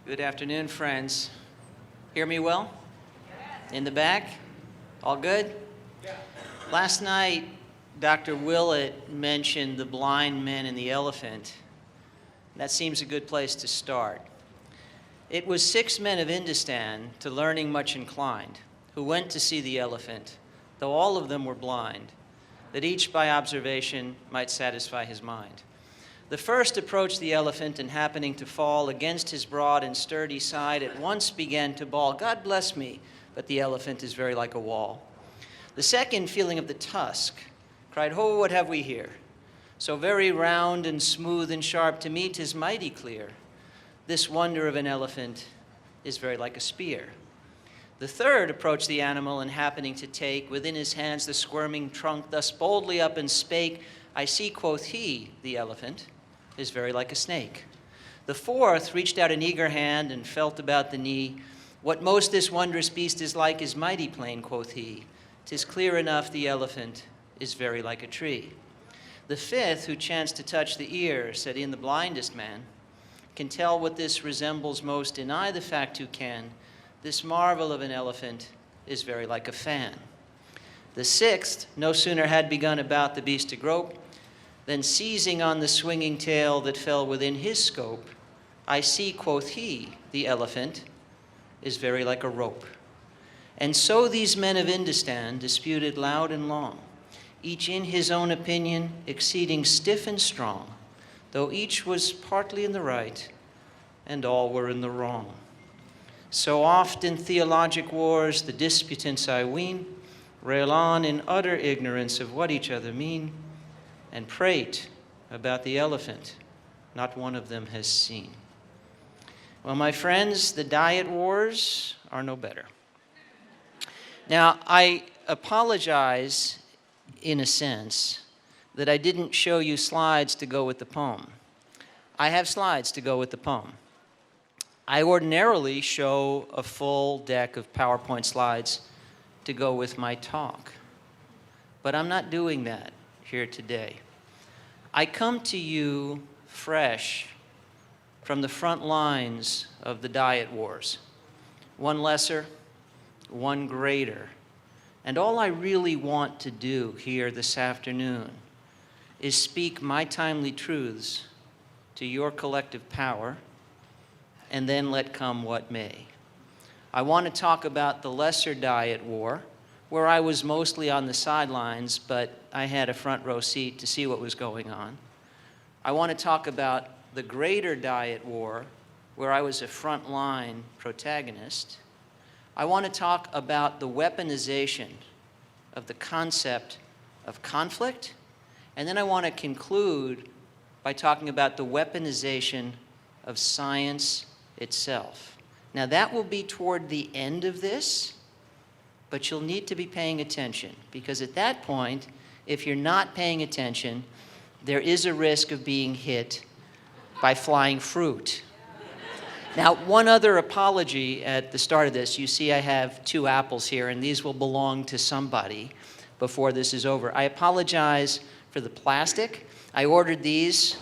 Good afternoon, friends. Hear me well? In the back? All good? Last night, Dr. Willett mentioned the blind men and the elephant. That seems a good place to start. It was 6 men of Hindustan, to learning much inclined, who went to see the elephant, though all of them were blind, that each by observation might satisfy his mind. The first approached the elephant, and happening to fall against his broad and sturdy side, at once began to bawl, "God bless me, but the elephant is very like a wall." The second, feeling of the tusk, cried, "Ho, what have we here? So very round and smooth and sharp, to me 'tis mighty clear. This wonder of an elephant is very like a spear." The third approached the animal, and happening to take within his hands the squirming trunk, thus boldly up and spake, "I see," quoth he, "the elephant is very like a snake." The fourth reached out an eager hand and felt about the knee. "What most this wondrous beast is like is mighty plain," quoth he. "'Tis clear enough the elephant is very like a tree." The fifth, who chanced to touch the ear, said, "In the blindest man can tell what this resembles most, deny the fact who can. This marvel of an elephant is very like a fan." The sixth no sooner had begun about the beast to grope, then seizing on the swinging tail that fell within his scope, "I see," quoth he, "the elephant is very like a rope." And so these men of Hindustan disputed loud and long, each in his own opinion exceeding stiff and strong, though each was partly in the right and all were in the wrong. So oft in theologic wars the disputants, I ween, rail on in utter ignorance of what each other mean, and prate about the elephant not one of them has seen. Well, my friends, the diet wars are no better. Now, I apologize in a sense that I didn't show you slides to go with the poem. I have slides to go with the poem. I ordinarily show a full deck of PowerPoint slides to go with my talk, but I'm not doing that here today. I come to you fresh from the front lines of the diet wars, one lesser, one greater. And all I really want to do here this afternoon is speak my timely truths to your collective power, and then let come what may. I want to talk about the lesser diet war, where I was mostly on the sidelines, but I had a front row seat to see what was going on. I want to talk about the greater diet war, where I was a frontline protagonist. I want to talk about the weaponization of the concept of conflict, and then I want to conclude by talking about the weaponization of science itself. Now, that will be toward the end of this, but you'll need to be paying attention, because at that point, if you're not paying attention, there is a risk of being hit by flying fruit. Now, one other apology at the start of this. You see I have 2 apples here, and these will belong to somebody before this is over. I apologize for the plastic. I ordered these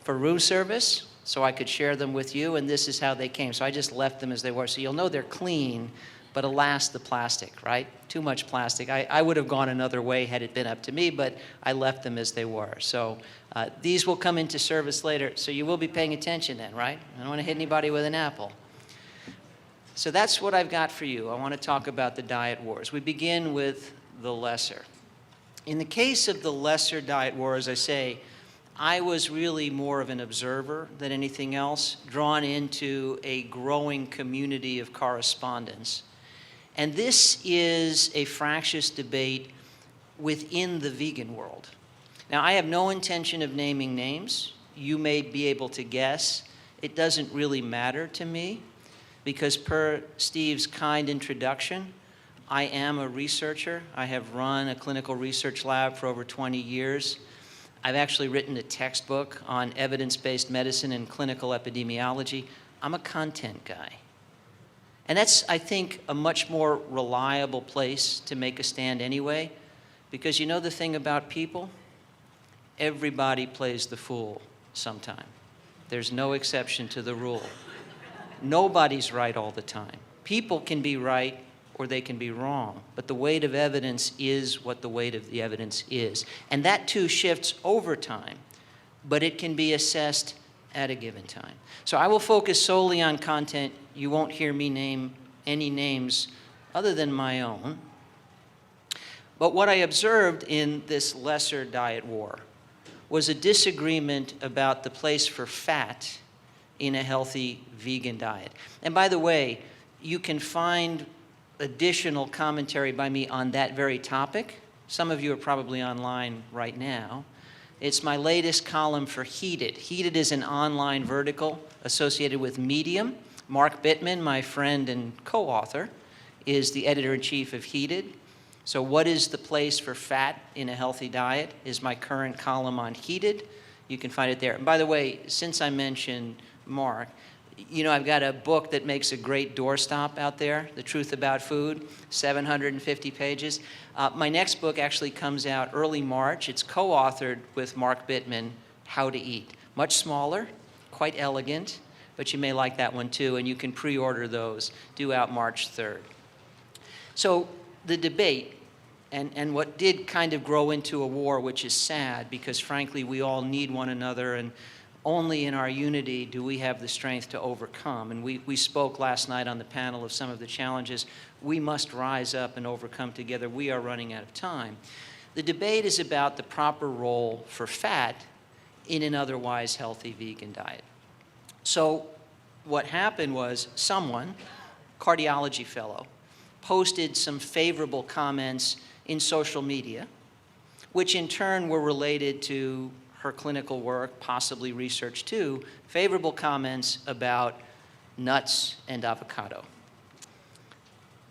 for room service so I could share them with you, and this is how they came. So I just left them as they were. So you'll know they're clean, but alas, the plastic, right? Too much plastic. I would have gone another way had it been up to me, but I left them as they were. So these will come into service later, so you will be paying attention then, right? I don't want to hit anybody with an apple. So that's what I've got for you. I want to talk about the diet wars. We begin with the lesser. In the case of the lesser diet war, as I say, I was really more of an observer than anything else, drawn into a growing community of correspondence. And this is a fractious debate within the vegan world. Now, I have no intention of naming names. You may be able to guess. It doesn't really matter to me, because per Steve's kind introduction, I am a researcher. I have run a clinical research lab for over 20 years. I've actually written a textbook on evidence-based medicine and clinical epidemiology. I'm a content guy. And that's, I think, a much more reliable place to make a stand anyway, because you know the thing about people? Everybody plays the fool sometime. There's no exception to the rule. Nobody's right all the time. People can be right or they can be wrong, but the weight of evidence is what the weight of the evidence is. And that too shifts over time, but it can be assessed at a given time. So I will focus solely on content. You won't hear me name any names other than my own. But what I observed in this lesser diet war was a disagreement about the place for fat in a healthy vegan diet. And by the way, you can find additional commentary by me on that very topic. Some of you are probably online right now. It's my latest column for Heated. Heated is an online vertical associated with Medium. Mark Bittman, my friend and co-author, is the editor-in-chief of Heated. So what is the place for fat in a healthy diet is my current column on Heated. You can find it there. And by the way, since I mentioned Mark, you know, I've got a book that makes a great doorstop out there, The Truth About Food, 750 pages. My next book actually comes out early March. It's co-authored with Mark Bittman, How to Eat. Much smaller, quite elegant, but you may like that one too, and you can pre-order those, due out March 3rd. So the debate, and what did kind of grow into a war, which is sad, because frankly we all need one another, and only in our unity do we have the strength to overcome. And we spoke last night on the panel of some of the challenges. We must rise up and overcome together. We are running out of time. The debate is about the proper role for fat in an otherwise healthy vegan diet. So what happened was someone, cardiology fellow, posted some favorable comments in social media, which in turn were related to her clinical work, possibly research too, favorable comments about nuts and avocado.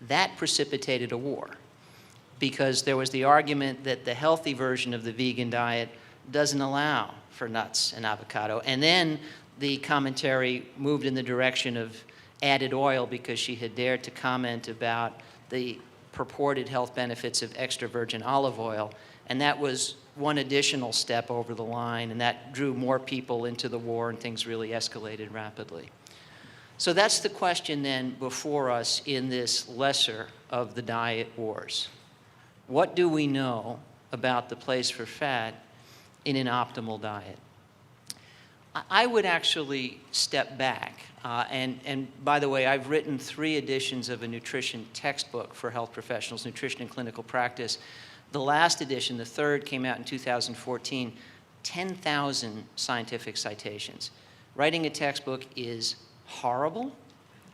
That precipitated a war because there was the argument that the healthy version of the vegan diet doesn't allow for nuts and avocado. And then the commentary moved in the direction of added oil because she had dared to comment about the purported health benefits of extra virgin olive oil. And that was one additional step over the line, and that drew more people into the war, and things really escalated rapidly. So that's the question then before us in this lesser of the diet wars. What do we know about the place for fat in an optimal diet? I would actually step back, and by the way, I've written 3 editions of a nutrition textbook for health professionals, Nutrition and Clinical Practice. The last edition, the 3rd, came out in 2014, 10,000 scientific citations. Writing a textbook is horrible.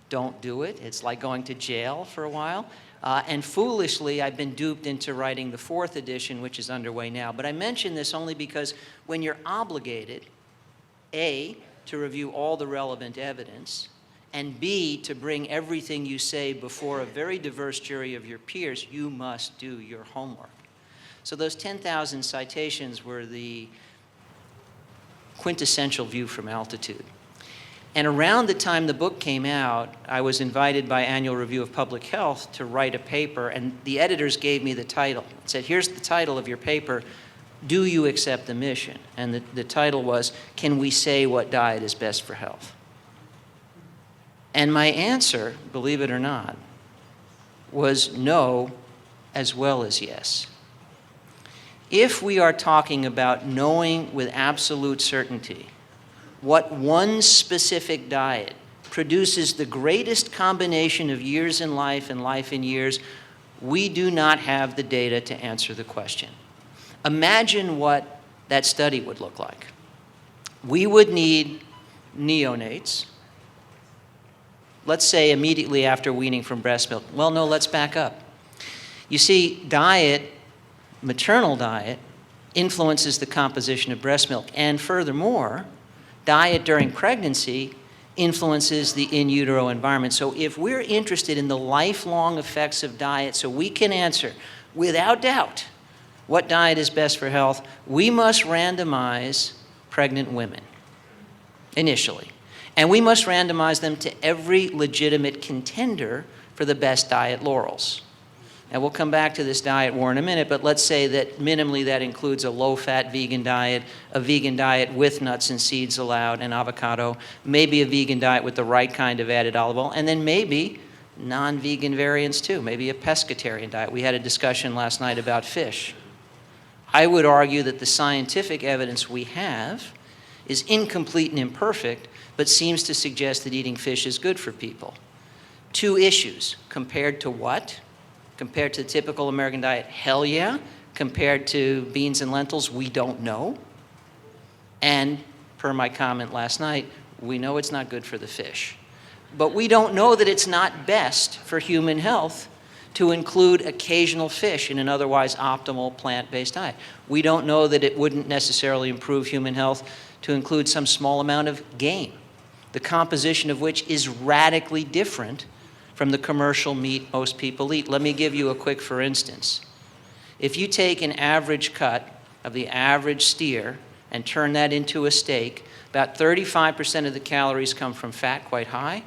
Don't do it. It's like going to jail for a while. And foolishly, I've been duped into writing the 4th edition, which is underway now. But I mention this only because when you're obligated, A, to review all the relevant evidence, and B, to bring everything you say before a very diverse jury of your peers, you must do your homework. So those 10,000 citations were the quintessential view from altitude. And around the time the book came out, I was invited by Annual Review of Public Health to write a paper, and the editors gave me the title. It said, here's the title of your paper, Do You Accept the Mission? And the title was, Can We Say What Diet is Best for Health? And my answer, believe it or not, was no as well as yes. If we are talking about knowing with absolute certainty what one specific diet produces the greatest combination of years in life and life in years, we do not have the data to answer the question. Imagine what that study would look like. We would need neonates, let's say immediately after weaning from breast milk. Well, no, let's back up. You see, diet, maternal diet, influences the composition of breast milk. And furthermore, diet during pregnancy influences the in utero environment. So if we're interested in the lifelong effects of diet so we can answer without doubt what diet is best for health, we must randomize pregnant women initially. And we must randomize them to every legitimate contender for the best diet laurels. And we'll come back to this diet war in a minute, but let's say that minimally that includes a low-fat vegan diet, a vegan diet with nuts and seeds allowed, and avocado, maybe a vegan diet with the right kind of added olive oil, and then maybe non-vegan variants too, maybe a pescatarian diet. We had a discussion last night about fish. I would argue that the scientific evidence we have is incomplete and imperfect, but seems to suggest that eating fish is good for people. Two issues. Compared to what? Compared to the typical American diet, hell yeah. Compared to beans and lentils, we don't know. And per my comment last night, we know it's not good for the fish. But we don't know that it's not best for human health to include occasional fish in an otherwise optimal plant-based diet. We don't know that it wouldn't necessarily improve human health to include some small amount of game, the composition of which is radically different from the commercial meat most people eat. Let me give you a quick for instance. If you take an average cut of the average steer and turn that into a steak, about 35% of the calories come from fat, quite high.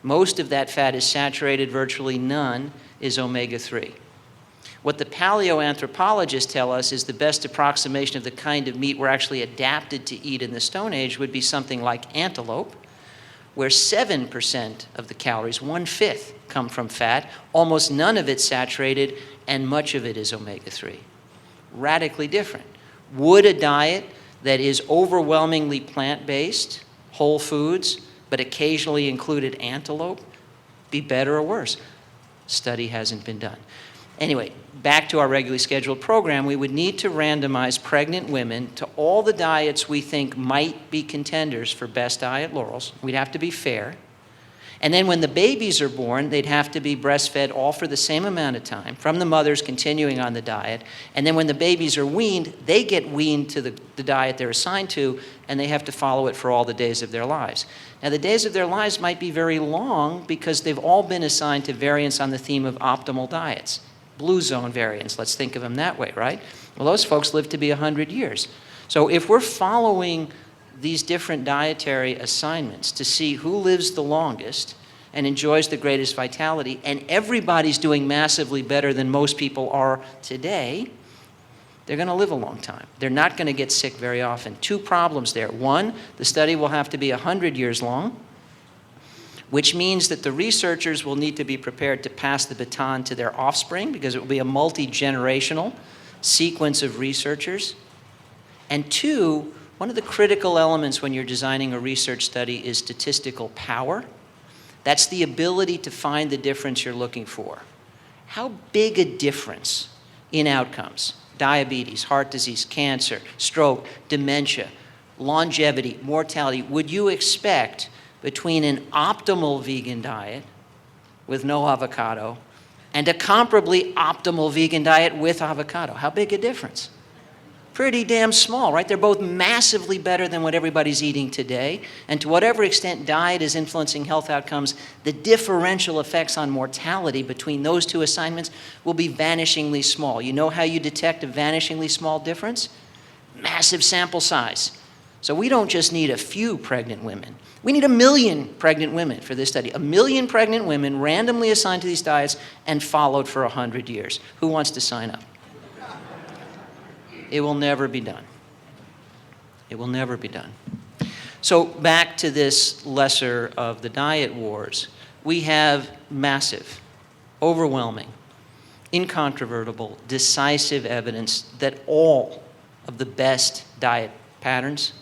Most of that fat is saturated, virtually none is omega-3. What the paleoanthropologists tell us is the best approximation of the kind of meat we're actually adapted to eat in the Stone Age would be something like antelope, where 7% of the calories, 1/5, come from fat, almost none of it saturated, and much of it is omega-3. Radically different. Would a diet that is overwhelmingly plant-based, whole foods, but occasionally included antelope, be better or worse? Study hasn't been done. Anyway, back to our regularly scheduled program, we would need to randomize pregnant women to all the diets we think might be contenders for best diet laurels. We'd have to be fair. And then when the babies are born, they'd have to be breastfed all for the same amount of time, from the mothers continuing on the diet. And then when the babies are weaned, they get weaned to the diet they're assigned to, and they have to follow it for all the days of their lives. Now, the days of their lives might be very long because they've all been assigned to variants on the theme of optimal diets. Blue zone variants, let's think of them that way, right? Well, those folks live to be 100 years. So if we're following these different dietary assignments to see who lives the longest and enjoys the greatest vitality, and everybody's doing massively better than most people are today, they're going to live a long time. They're not going to get sick very often. Two problems there. One, the study will have to be 100 years long, which means that the researchers will need to be prepared to pass the baton to their offspring because it will be a multi-generational sequence of researchers. And two, one of the critical elements when you're designing a research study is statistical power. That's the ability to find the difference you're looking for. How big a difference in outcomes, diabetes, heart disease, cancer, stroke, dementia, longevity, mortality, would you expect between an optimal vegan diet with no avocado and a comparably optimal vegan diet with avocado? How big a difference? Pretty damn small, right? They're both massively better than what everybody's eating today. And to whatever extent diet is influencing health outcomes, the differential effects on mortality between those two assignments will be vanishingly small. You know how you detect a vanishingly small difference? Massive sample size. So we don't just need a few pregnant women. We need 1 million pregnant women for this study. 1 million pregnant women randomly assigned to these diets and followed for 100 years. Who wants to sign up? It will never be done. It will never be done. So back to this lesser of the diet wars. We have massive, overwhelming, incontrovertible, decisive evidence that all of the best diet patterns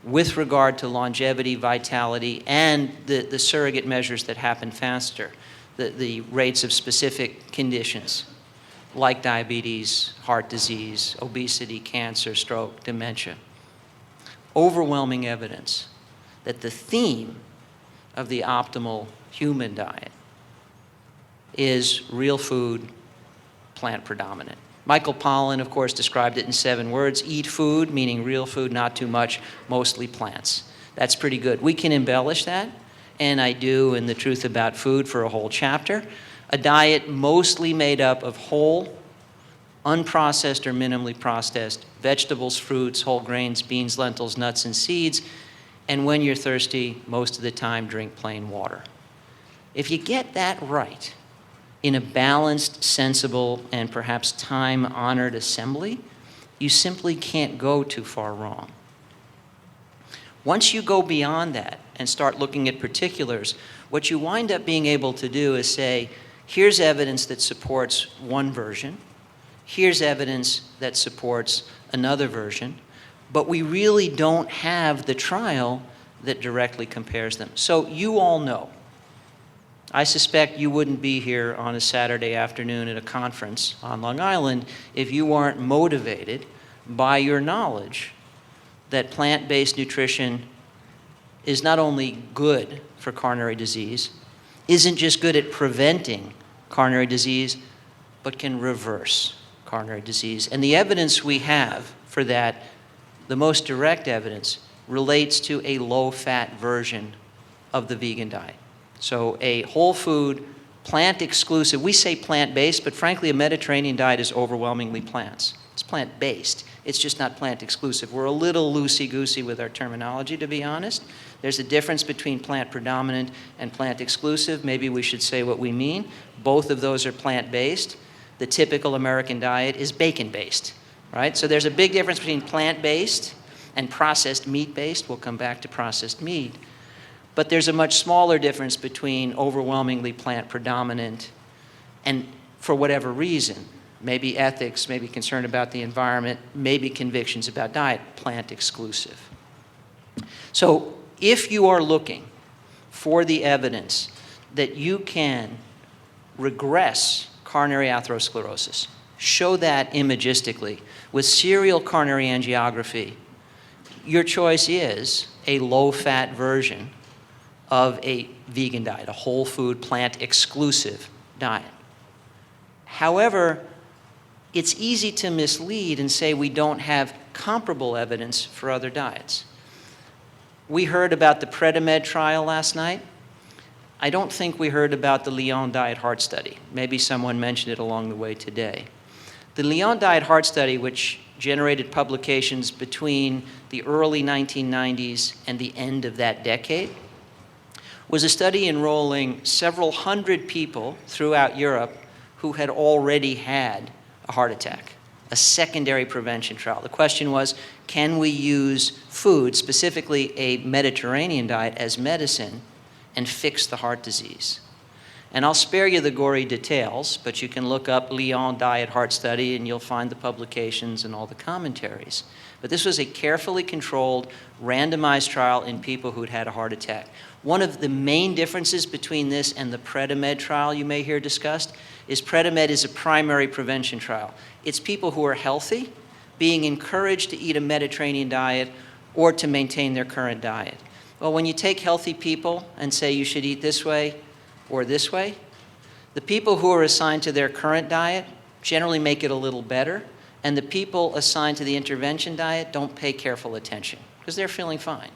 with regard to longevity, vitality, and the surrogate measures that happen faster, the rates of specific conditions like diabetes, heart disease, obesity, cancer, stroke, dementia. Overwhelming evidence that the theme of the optimal human diet is real food, plant predominant. Michael Pollan, of course, described it in 7 words. Eat food, meaning real food, not too much, mostly plants. That's pretty good. We can embellish that, and I do in The Truth About Food for a whole chapter. A diet mostly made up of whole, unprocessed or minimally processed vegetables, fruits, whole grains, beans, lentils, nuts, and seeds. And when you're thirsty, most of the time, drink plain water. If you get that right, in a balanced, sensible, and perhaps time-honored assembly, you simply can't go too far wrong. Once you go beyond that and start looking at particulars, what you wind up being able to do is say, here's evidence that supports one version, here's evidence that supports another version, but we really don't have the trial that directly compares them. So you all know. I suspect you wouldn't be here on a Saturday afternoon at a conference on Long Island if you weren't motivated by your knowledge that plant-based nutrition is not only good for coronary disease, isn't just good at preventing coronary disease, but can reverse coronary disease. And the evidence we have for that, the most direct evidence, relates to a low-fat version of the vegan diet. So a whole food, plant-exclusive, we say plant-based, but frankly a Mediterranean diet is overwhelmingly plants. It's plant-based. It's just not plant-exclusive. We're a little loosey-goosey with our terminology, to be honest. There's a difference between plant-predominant and plant-exclusive. Maybe we should say what we mean. Both of those are plant-based. The typical American diet is bacon-based, right? So there's a big difference between plant-based and processed meat-based. We'll come back to processed meat. But there's a much smaller difference between overwhelmingly plant-predominant and, for whatever reason, maybe ethics, maybe concern about the environment, maybe convictions about diet, plant-exclusive. So if you are looking for the evidence that you can regress coronary atherosclerosis, show that imagistically with serial coronary angiography, your choice is a low-fat version of a vegan diet, a whole food, plant-exclusive diet. However, it's easy to mislead and say we don't have comparable evidence for other diets. We heard about the Predimed trial last night. I don't think we heard about the Lyon Diet Heart Study. Maybe someone mentioned it along the way today. The Lyon Diet Heart Study, which generated publications between the early 1990s and the end of that decade, was a study enrolling several hundred people throughout Europe who had already had a heart attack, a secondary prevention trial. The question was, can we use food, specifically a Mediterranean diet, as medicine and fix the heart disease? And I'll spare you the gory details, but you can look up Lyon Diet Heart Study and you'll find the publications and all the commentaries. But this was a carefully controlled, randomized trial in people who'd had a heart attack. One of the main differences between this and the Predimed trial you may hear discussed is Predimed is a primary prevention trial. It's people who are healthy being encouraged to eat a Mediterranean diet or to maintain their current diet. Well, when you take healthy people and say you should eat this way or this way, the people who are assigned to their current diet generally make it a little better, and the people assigned to the intervention diet don't pay careful attention because they're feeling fine.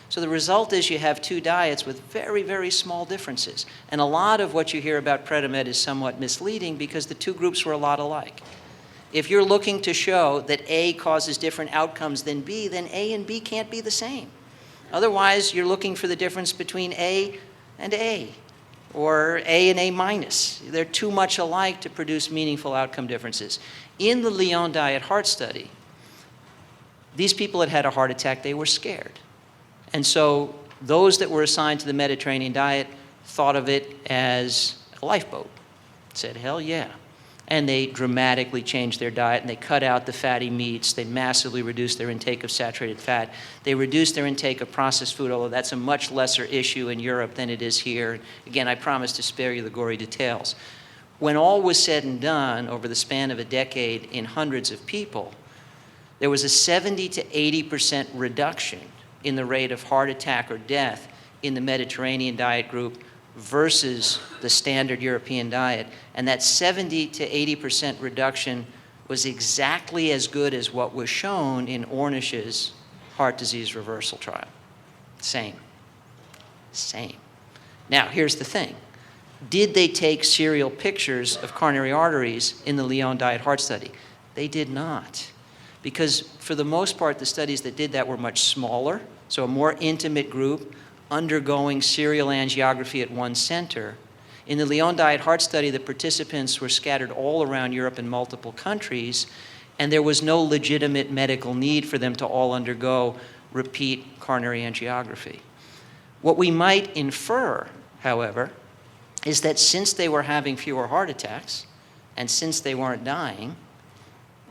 So the result is you have two diets with very, very small differences. And a lot of what you hear about Predimed is somewhat misleading because the two groups were a lot alike. If you're looking to show that A causes different outcomes than B, then A and B can't be the same. Otherwise, you're looking for the difference between A and A, or A and A minus. They're too much alike to produce meaningful outcome differences. In the Lyon Diet Heart Study, these people had had a heart attack, they were scared. And so those that were assigned to the Mediterranean diet thought of it as a lifeboat. Said, hell yeah. And they dramatically changed their diet, and they cut out the fatty meats. They massively reduced their intake of saturated fat. They reduced their intake of processed food, although that's a much lesser issue in Europe than it is here. Again, I promise to spare you the gory details. When all was said and done over the span of a decade in hundreds of people, there was a 70 to 80% reduction in the rate of heart attack or death in the Mediterranean diet group versus the standard European diet. And that 70 to 80% reduction was exactly as good as what was shown in Ornish's heart disease reversal trial. Same. Now, here's the thing. Did they take serial pictures of coronary arteries in the Lyon Diet Heart Study? They did not. Because for the most part, the studies that did that were much smaller, so a more intimate group undergoing serial angiography at one center. In the Lyon Diet Heart Study, the participants were scattered all around Europe in multiple countries, and there was no legitimate medical need for them to all undergo repeat coronary angiography. What we might infer, however, is that since they were having fewer heart attacks, and since they weren't dying,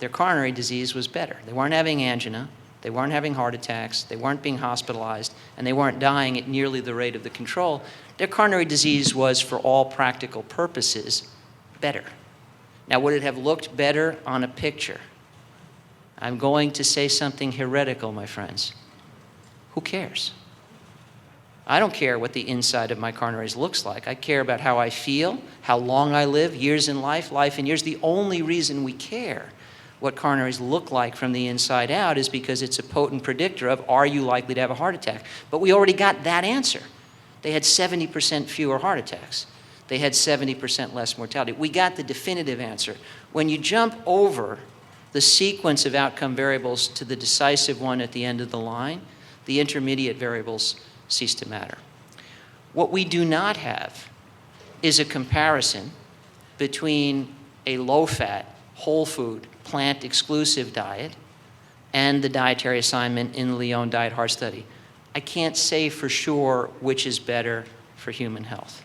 their coronary disease was better. They weren't having angina, they weren't having heart attacks, they weren't being hospitalized, and they weren't dying at nearly the rate of the control. Their coronary disease was, for all practical purposes, better. Now, would it have looked better on a picture? I'm going to say something heretical, my friends. Who cares? I don't care what the inside of my coronaries looks like. I care about how I feel, how long I live, years in life, life in years. The only reason we care what coronaries look like from the inside out is because it's a potent predictor of, are you likely to have a heart attack? But we already got that answer. They had 70% fewer heart attacks. They had 70% less mortality. We got the definitive answer. When you jump over the sequence of outcome variables to the decisive one at the end of the line, the intermediate variables cease to matter. What we do not have is a comparison between a low-fat, whole food, plant-exclusive diet and the dietary assignment in the Lyon Diet Heart Study. I can't say for sure which is better for human health.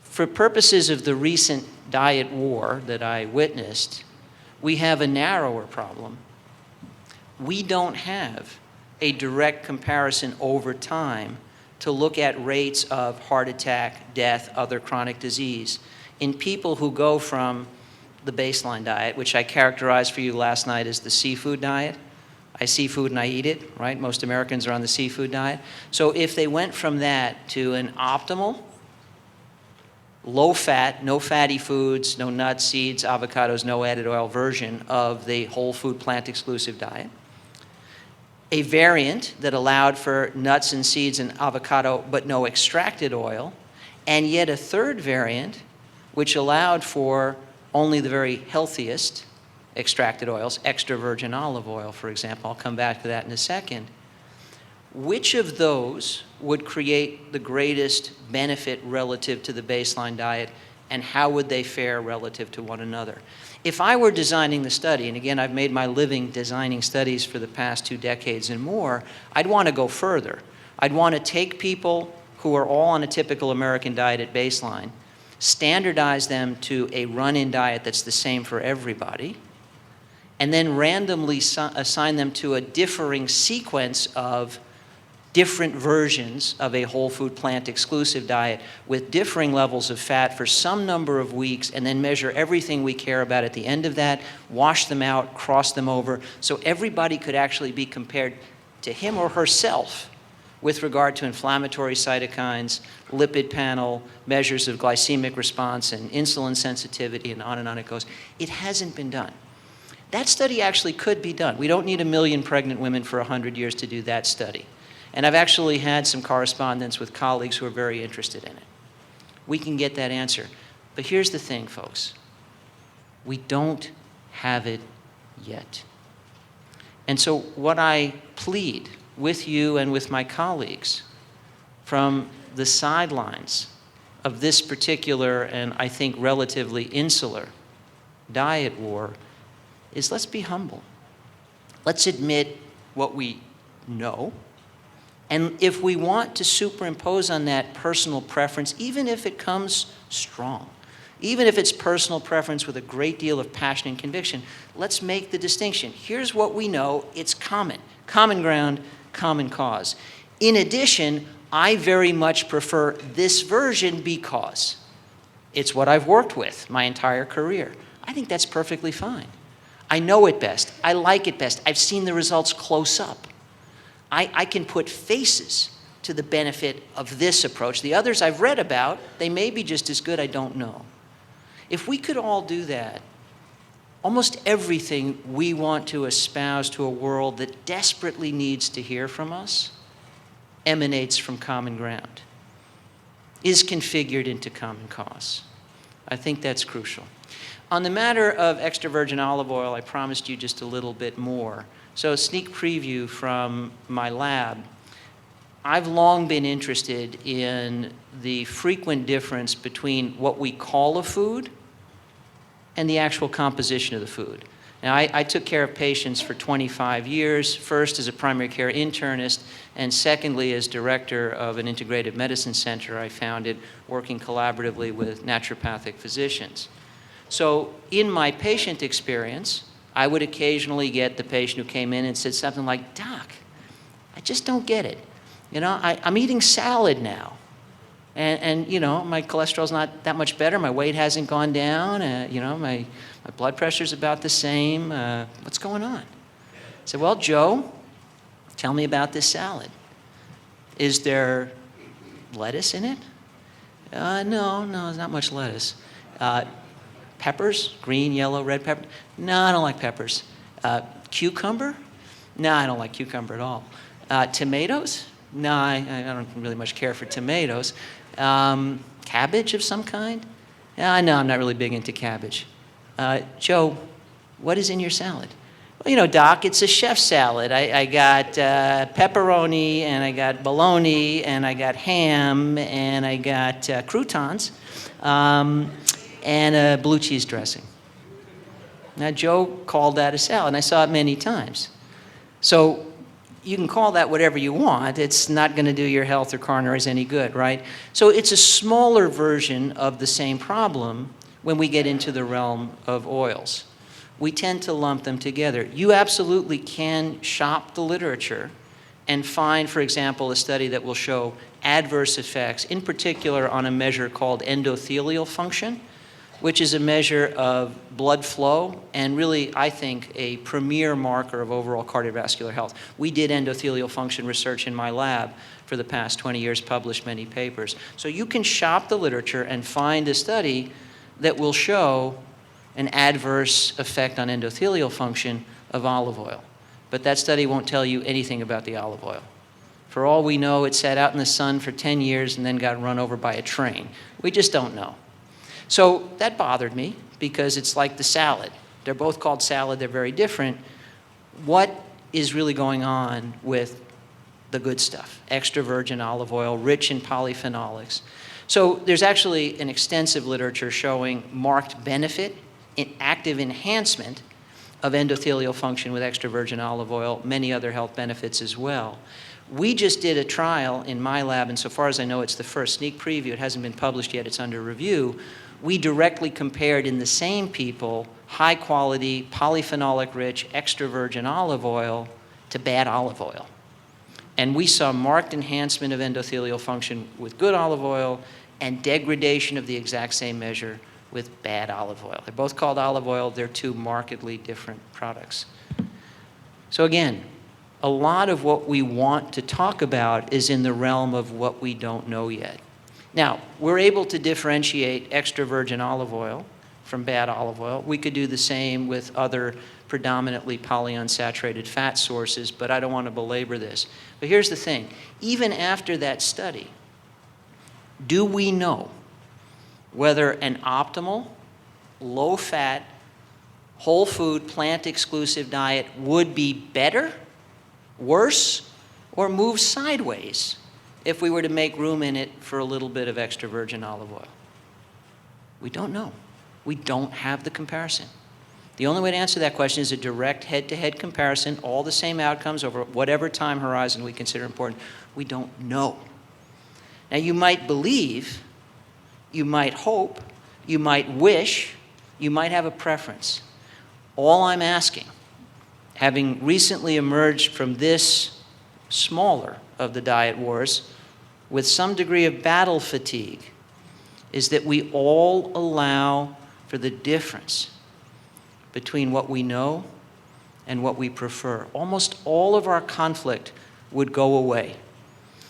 For purposes of the recent diet war that I witnessed, we have a narrower problem. We don't have a direct comparison over time to look at rates of heart attack, death, other chronic disease in people who go from the baseline diet, which I characterized for you last night as the seafood diet. I see food and I eat it, right? Most Americans are on the seafood diet. So if they went from that to an optimal, low fat, no fatty foods, no nuts, seeds, avocados, no added oil version of the whole food plant exclusive diet, a variant that allowed for nuts and seeds and avocado but no extracted oil, and yet a third variant which allowed for only the very healthiest extracted oils, extra virgin olive oil, for example. I'll come back to that in a second. Which of those would create the greatest benefit relative to the baseline diet, and how would they fare relative to one another? If I were designing the study, and again, I've made my living designing studies for the past 2 decades and more, I'd want to go further. I'd want to take people who are all on a typical American diet at baseline, standardize them to a run-in diet that's the same for everybody, and then randomly assign them to a differing sequence of different versions of a whole food plant exclusive diet with differing levels of fat for some number of weeks, and then measure everything we care about at the end of that, wash them out, cross them over, so everybody could actually be compared to him or herself with regard to inflammatory cytokines, lipid panel, measures of glycemic response and insulin sensitivity, and on it goes. It hasn't been done. That study actually could be done. We don't need 1 million pregnant women for 100 years to do that study. And I've actually had some correspondence with colleagues who are very interested in it. We can get that answer. But here's the thing, folks. We don't have it yet. And so what I plead with you and with my colleagues from the sidelines of this particular and I think relatively insular diet war is, let's be humble. Let's admit what we know. And if we want to superimpose on that personal preference, even if it comes strong, even if it's personal preference with a great deal of passion and conviction, let's make the distinction. Here's what we know. It's common. Common ground, common cause. In addition, I very much prefer this version because it's what I've worked with my entire career. I think that's perfectly fine. I know it best. I like it best. I've seen the results close up. I can put faces to the benefit of this approach. The others I've read about, they may be just as good, I don't know. If we could all do that, almost everything we want to espouse to a world that desperately needs to hear from us emanates from common ground, is configured into common cause. I think that's crucial. On the matter of extra virgin olive oil, I promised you just a little bit more. So a sneak preview from my lab. I've long been interested in the frequent difference between what we call a food and the actual composition of the food. Now, I took care of patients for 25 years, first as a primary care internist, and secondly as director of an integrative medicine center I founded, working collaboratively with naturopathic physicians. So in my patient experience, I would occasionally get the patient who came in and said something like, "Doc, I just don't get it. You know, I'm eating salad now. And you know, my cholesterol's not that much better. My weight hasn't gone down. You know, my blood pressure's about the same. What's going on?" I said, "Well, Joe, tell me about this salad. Is there lettuce in it?" No, there's not much lettuce. Peppers, green, yellow, red pepper? No, I don't like peppers. Cucumber? No, I don't like cucumber at all. Tomatoes? No, I don't really much care for tomatoes. Cabbage of some kind? No, I'm not really big into cabbage. Joe, what is in your salad? Well, you know, Doc, it's a chef salad. I got pepperoni, and I got bologna, and I got ham, and I got croutons, and a blue cheese dressing. Now, Joe called that a salad, and I saw it many times. So you can call that whatever you want. It's not going to do your health or coronaries any good, right? So it's a smaller version of the same problem when we get into the realm of oils. We tend to lump them together. You absolutely can shop the literature and find, for example, a study that will show adverse effects, in particular on a measure called endothelial function, which is a measure of blood flow and really, I think, a premier marker of overall cardiovascular health. We did endothelial function research in my lab for the past 20 years, published many papers. So you can shop the literature and find a study that will show an adverse effect on endothelial function of olive oil. But that study won't tell you anything about the olive oil. For all we know, it sat out in the sun for 10 years and then got run over by a train. We just don't know. So that bothered me because it's like the salad. They're both called salad, they're very different. What is really going on with the good stuff? Extra virgin olive oil, rich in polyphenolics. So there's actually an extensive literature showing marked benefit in active enhancement of endothelial function with extra virgin olive oil, many other health benefits as well. We just did a trial in my lab, and so far as I know, it's the first sneak preview. It hasn't been published yet, it's under review. We directly compared in the same people high quality, polyphenolic rich, extra virgin olive oil to bad olive oil. And we saw marked enhancement of endothelial function with good olive oil and degradation of the exact same measure with bad olive oil. They're both called olive oil, they're two markedly different products. So again, a lot of what we want to talk about is in the realm of what we don't know yet. Now, we're able to differentiate extra virgin olive oil from bad olive oil. We could do the same with other predominantly polyunsaturated fat sources, but I don't want to belabor this. But here's the thing. Even after that study, do we know whether an optimal, low-fat, whole food, plant-exclusive diet would be better, worse, or move sideways if we were to make room in it for a little bit of extra virgin olive oil? We don't know. We don't have the comparison. The only way to answer that question is a direct head-to-head comparison, all the same outcomes over whatever time horizon we consider important. We don't know. Now, you might believe, you might hope, you might wish, you might have a preference. All I'm asking, having recently emerged from this smaller of the diet wars with some degree of battle fatigue, is that we all allow for the difference between what we know and what we prefer. Almost all of our conflict would go away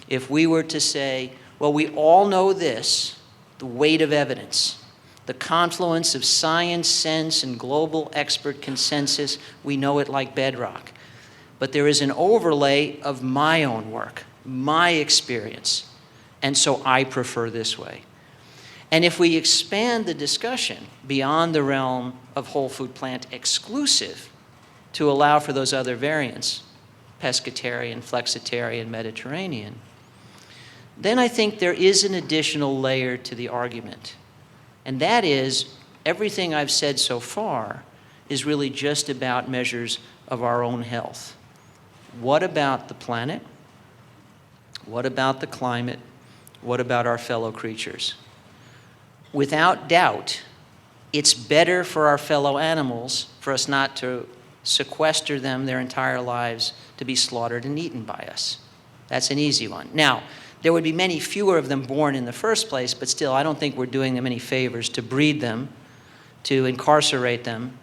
if we were to say, well, we all know this, the weight of evidence, the confluence of science, sense, and global expert consensus, we know it like bedrock. But there is an overlay of my own work, my experience, and so I prefer this way. And if we expand the discussion beyond the realm of whole food plant exclusive to allow for those other variants, pescatarian, flexitarian, Mediterranean, then I think there is an additional layer to the argument. And that is, everything I've said so far is really just about measures of our own health. What about the planet? What about the climate? What about our fellow creatures? Without doubt, it's better for our fellow animals for us not to sequester them their entire lives to be slaughtered and eaten by us. That's an easy one. Now, there would be many fewer of them born in the first place, but still, I don't think we're doing them any favors to breed them, to incarcerate them,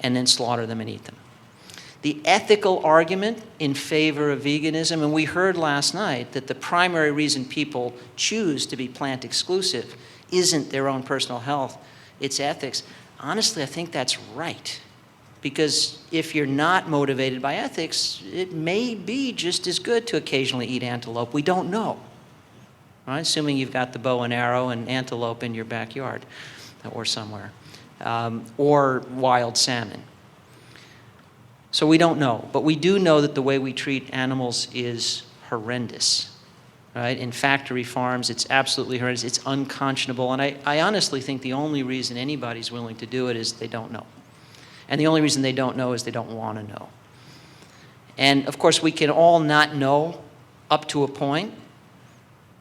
and then slaughter them and eat them. The ethical argument in favor of veganism, and we heard last night that the primary reason people choose to be plant exclusive isn't their own personal health, it's ethics. Honestly, I think that's right. Because if you're not motivated by ethics, it may be just as good to occasionally eat antelope. We don't know, right? Assuming you've got the bow and arrow and antelope in your backyard or somewhere, or wild salmon. So we don't know, but we do know that the way we treat animals is horrendous, right? In factory farms, it's absolutely horrendous. It's unconscionable, and I honestly think the only reason anybody's willing to do it is they don't know. And the only reason they don't know is they don't want to know. And of course, we can all not know up to a point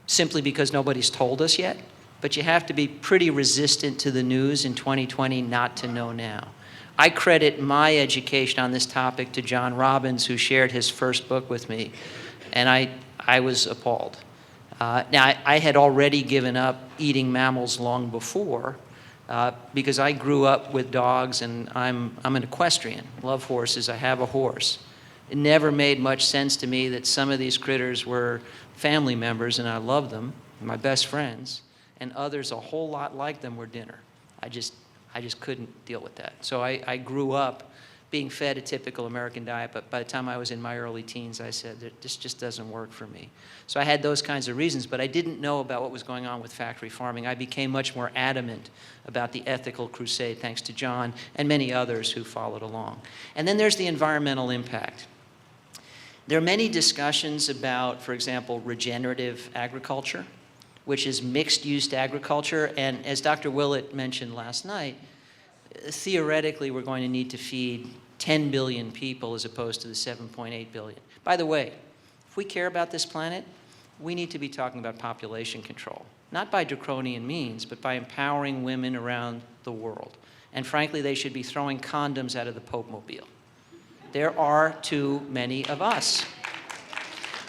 simply because nobody's told us yet, but you have to be pretty resistant to the news in 2020 not to know now. I credit my education on this topic to John Robbins, who shared his first book with me, and I was appalled. Now, I had already given up eating mammals long before, because I grew up with dogs, and I'm an equestrian, love horses, I have a horse. It never made much sense to me that some of these critters were family members, and I love them, my best friends, and others a whole lot like them were dinner. I just couldn't deal with that. So I grew up being fed a typical American diet, but by the time I was in my early teens, I said that this just doesn't work for me. So I had those kinds of reasons, but I didn't know about what was going on with factory farming. I became much more adamant about the ethical crusade, thanks to John and many others who followed along. And then there's the environmental impact. There are many discussions about, for example, regenerative agriculture, which is mixed-use agriculture, and as Dr. Willett mentioned last night, theoretically, we're going to need to feed 10 billion people as opposed to the 7.8 billion. By the way, if we care about this planet, we need to be talking about population control, not by draconian means, but by empowering women around the world. And frankly, they should be throwing condoms out of the Pope-mobile. There are too many of us.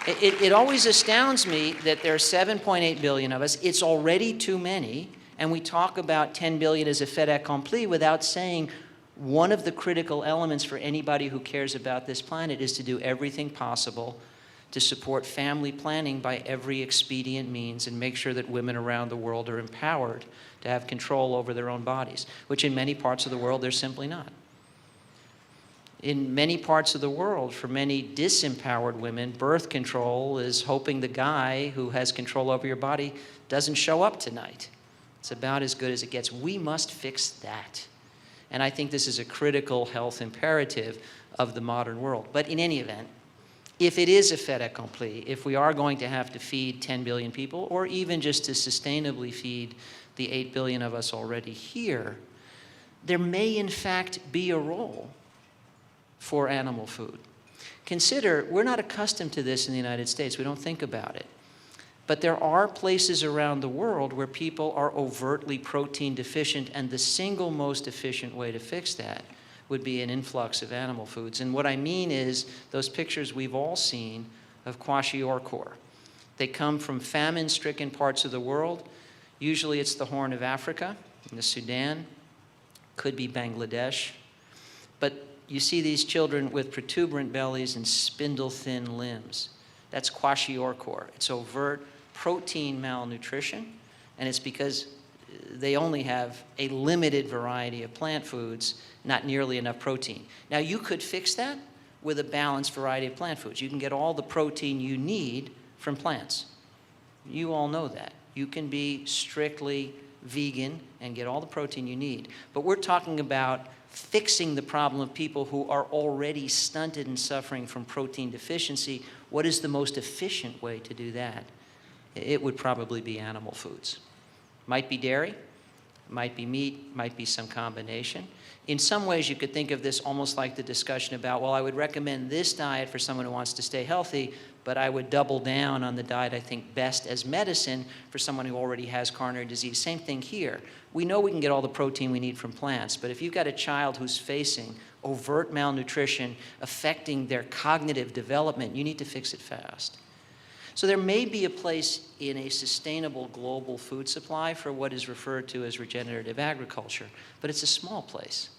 It always astounds me that there are 7.8 billion of us. It's already too many. And we talk about 10 billion as a fait accompli without saying one of the critical elements for anybody who cares about this planet is to do everything possible to support family planning by every expedient means and make sure that women around the world are empowered to have control over their own bodies, which in many parts of the world they're simply not. In many parts of the world, for many disempowered women, birth control is hoping the guy who has control over your body doesn't show up tonight. It's about as good as it gets. We must fix that. And I think this is a critical health imperative of the modern world. But in any event, if it is a fait accompli, if we are going to have to feed 10 billion people, or even just to sustainably feed the 8 billion of us already here, there may in fact be a role for animal food. Consider, we're not accustomed to this in the United States. We don't think about it. But there are places around the world where people are overtly protein deficient, and the single most efficient way to fix that would be an influx of animal foods. And what I mean is those pictures we've all seen of kwashiorkor. They come from famine-stricken parts of the world. Usually it's the Horn of Africa, in the Sudan, could be Bangladesh. But you see these children with protuberant bellies and spindle-thin limbs. That's kwashiorkor. It's overt protein malnutrition, and it's because they only have a limited variety of plant foods, not nearly enough protein. Now, you could fix that with a balanced variety of plant foods. You can get all the protein you need from plants. You all know that. You can be strictly vegan and get all the protein you need. But we're talking about fixing the problem of people who are already stunted and suffering from protein deficiency. What is the most efficient way to do that? it would probably be animal foods. Might be dairy, might be meat, might be some combination. In some ways, you could think of this almost like the discussion about, well, I would recommend this diet for someone who wants to stay healthy, but I would double down on the diet I think best as medicine for someone who already has coronary disease. Same thing here. We know we can get all the protein we need from plants, but if you've got a child who's facing overt malnutrition affecting their cognitive development, you need to fix it fast. So there may be a place in a sustainable global food supply for what is referred to as regenerative agriculture, but it's a small place.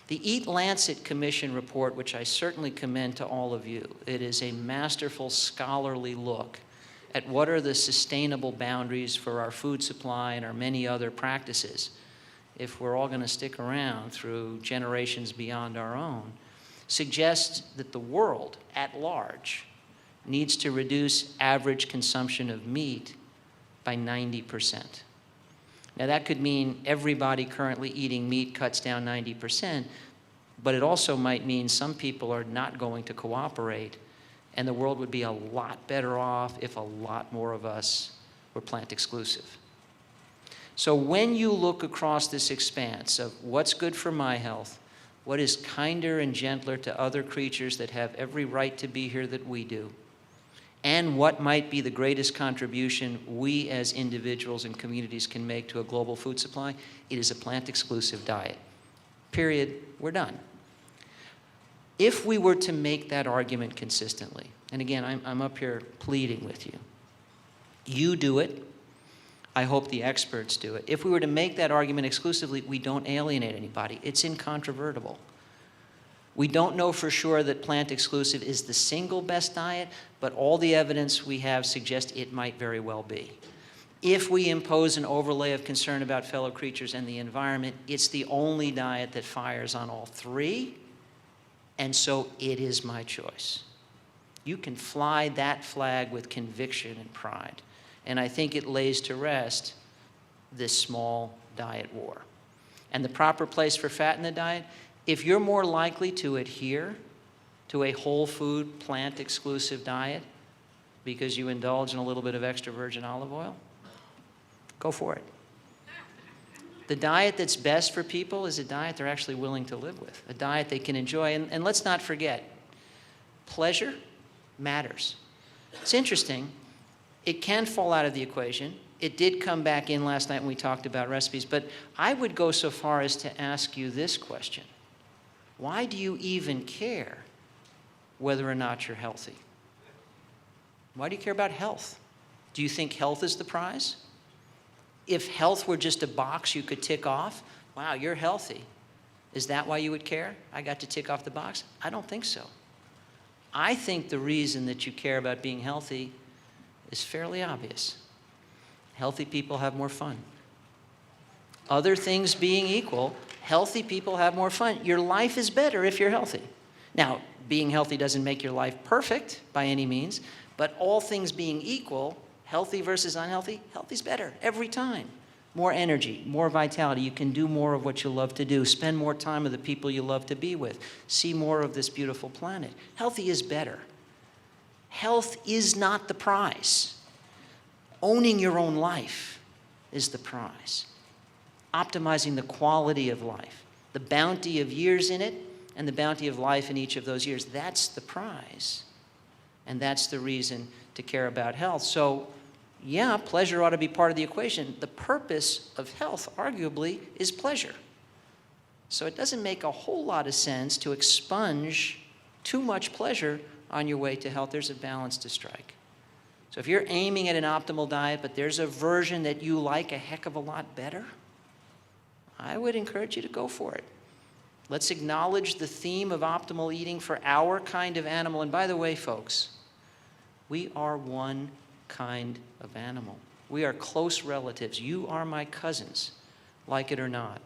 The Eat Lancet Commission report, which I certainly commend to all of you, it is a masterful scholarly look at what are the sustainable boundaries for our food supply and our many other practices if we're all going to stick around through generations beyond our own, suggests that the world at large needs to reduce average consumption of meat by 90%. Now that could mean everybody currently eating meat cuts down 90%, but it also might mean some people are not going to cooperate, and the world would be a lot better off if a lot more of us were plant exclusive. So when you look across this expanse of what's good for my health, what is kinder and gentler to other creatures that have every right to be here that we do, and what might be the greatest contribution we as individuals and communities can make to a global food supply, it is a plant-exclusive diet. Period. We're done. If we were to make that argument consistently, and again, I'm up here pleading with you, you do it, I hope the experts do it. If we were to make that argument exclusively, we don't alienate anybody. It's incontrovertible. We don't know for sure that plant-exclusive is the single best diet, but all the evidence we have suggests it might very well be. If we impose an overlay of concern about fellow creatures and the environment, it's the only diet that fires on all three, and so it is my choice. You can fly that flag with conviction and pride, and I think it lays to rest this small diet war. And the proper place for fat in the diet, if you're more likely to adhere to a whole food, plant-exclusive diet because you indulge in a little bit of extra virgin olive oil, go for it. The diet that's best for people is a diet they're actually willing to live with, a diet they can enjoy. And let's not forget, pleasure matters. It's interesting. It can fall out of the equation. It did come back in last night when we talked about recipes, but I would go so far as to ask you this question. Why do you even care whether or not you're healthy? Why do you care about health? Do you think health is the prize? If health were just a box you could tick off, wow, you're healthy. Is that why you would care? I got to tick off the box? I don't think so. I think the reason that you care about being healthy is fairly obvious. Healthy people have more fun. Other things being equal, healthy people have more fun. Your life is better if you're healthy. Now, being healthy doesn't make your life perfect by any means, but all things being equal, healthy versus unhealthy, healthy's better every time. More energy, more vitality. You can do more of what you love to do. Spend more time with the people you love to be with. See more of this beautiful planet. Healthy is better. Health is not the prize. Owning your own life is the prize. Optimizing the quality of life, the bounty of years in it, and the bounty of life in each of those years. That's the prize. And that's the reason to care about health. So, yeah, pleasure ought to be part of the equation. The purpose of health, arguably, is pleasure. So it doesn't make a whole lot of sense to expunge too much pleasure on your way to health. There's a balance to strike. So if you're aiming at an optimal diet, but there's a version that you like a heck of a lot better, I would encourage you to go for it. Let's acknowledge the theme of optimal eating for our kind of animal. And by the way, folks, we are one kind of animal. We are close relatives. You are my cousins, like it or not.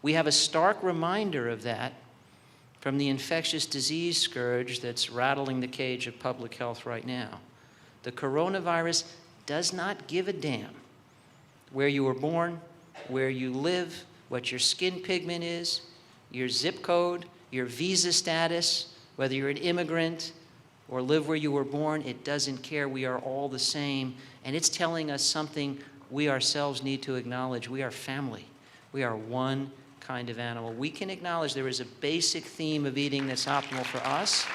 We have a stark reminder of that from the infectious disease scourge that's rattling the cage of public health right now. The coronavirus does not give a damn where you were born, where you live, what your skin pigment is, your zip code, your visa status, whether you're an immigrant or live where you were born, it doesn't care. We are all the same. And it's telling us something we ourselves need to acknowledge. We are family. We are one kind of animal. We can acknowledge there is a basic theme of eating that's optimal for us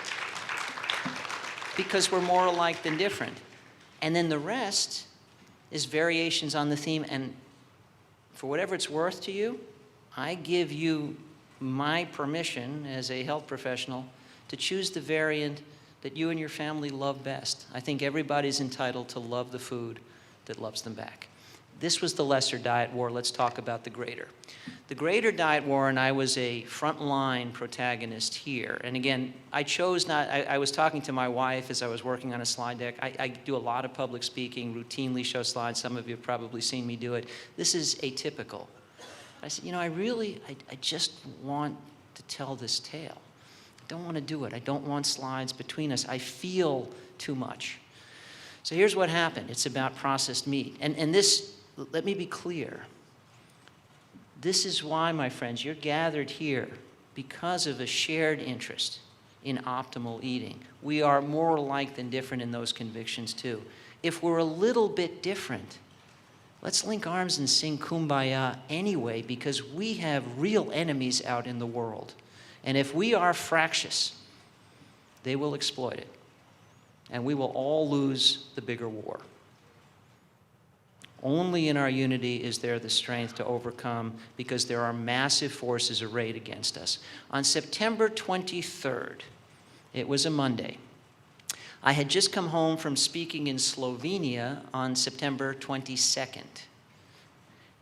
because we're more alike than different. And then the rest is variations on the theme. And for whatever it's worth to you, I give you my permission as a health professional to choose the variant that you and your family love best. I think everybody's entitled to love the food that loves them back. This was the lesser diet war. Let's talk about the greater. The greater diet war, and I was a frontline protagonist here. And again, I chose not, I was talking to my wife as I was working on a slide deck. I do a lot of public speaking, routinely show slides. Some of you have probably seen me do it. This is atypical. I said, you know, I just want to tell this tale. I don't want to do it. I don't want slides between us. I feel too much. So here's what happened. It's about processed meat. And this, let me be clear. This is why, my friends, you're gathered here because of a shared interest in optimal eating. We are more alike than different in those convictions, too. If we're a little bit different, let's link arms and sing Kumbaya anyway, because we have real enemies out in the world. And if we are fractious, they will exploit it. And we will all lose the bigger war. Only in our unity is there the strength to overcome, because there are massive forces arrayed against us. On September 23rd, it was a Monday, I had just come home from speaking in Slovenia on September 22nd.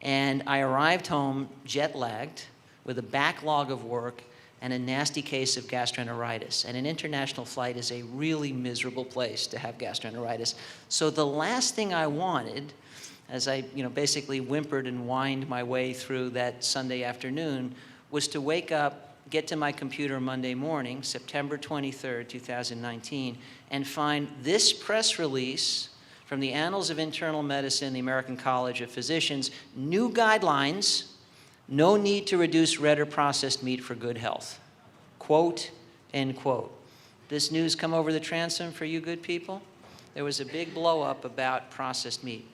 And I arrived home jet-lagged with a backlog of work and a nasty case of gastroenteritis. And an international flight is a really miserable place to have gastroenteritis. So the last thing I wanted, as I basically whimpered and whined my way through that Sunday afternoon, was to wake up, get to my computer Monday morning, September 23rd, 2019, and find this press release from the Annals of Internal Medicine, the American College of Physicians, new guidelines, no need to reduce red or processed meat for good health. Quote, end quote. This news come over the transom for you good people? There was a big blow up about processed meat.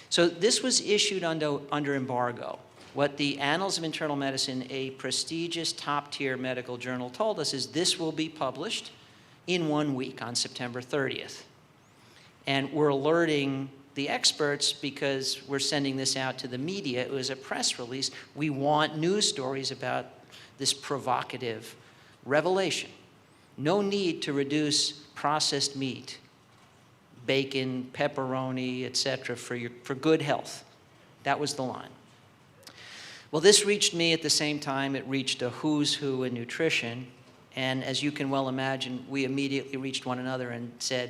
So this was issued under embargo. What the Annals of Internal Medicine, a prestigious top-tier medical journal, told us is this will be published in 1 week on September 30th. And we're alerting the experts because we're sending this out to the media. It was a press release. We want news stories about this provocative revelation. No need to reduce processed meat, bacon, pepperoni, etc., for good health. That was the line. Well, this reached me at the same time it reached a who's who in nutrition. And as you can well imagine, we immediately reached one another and said,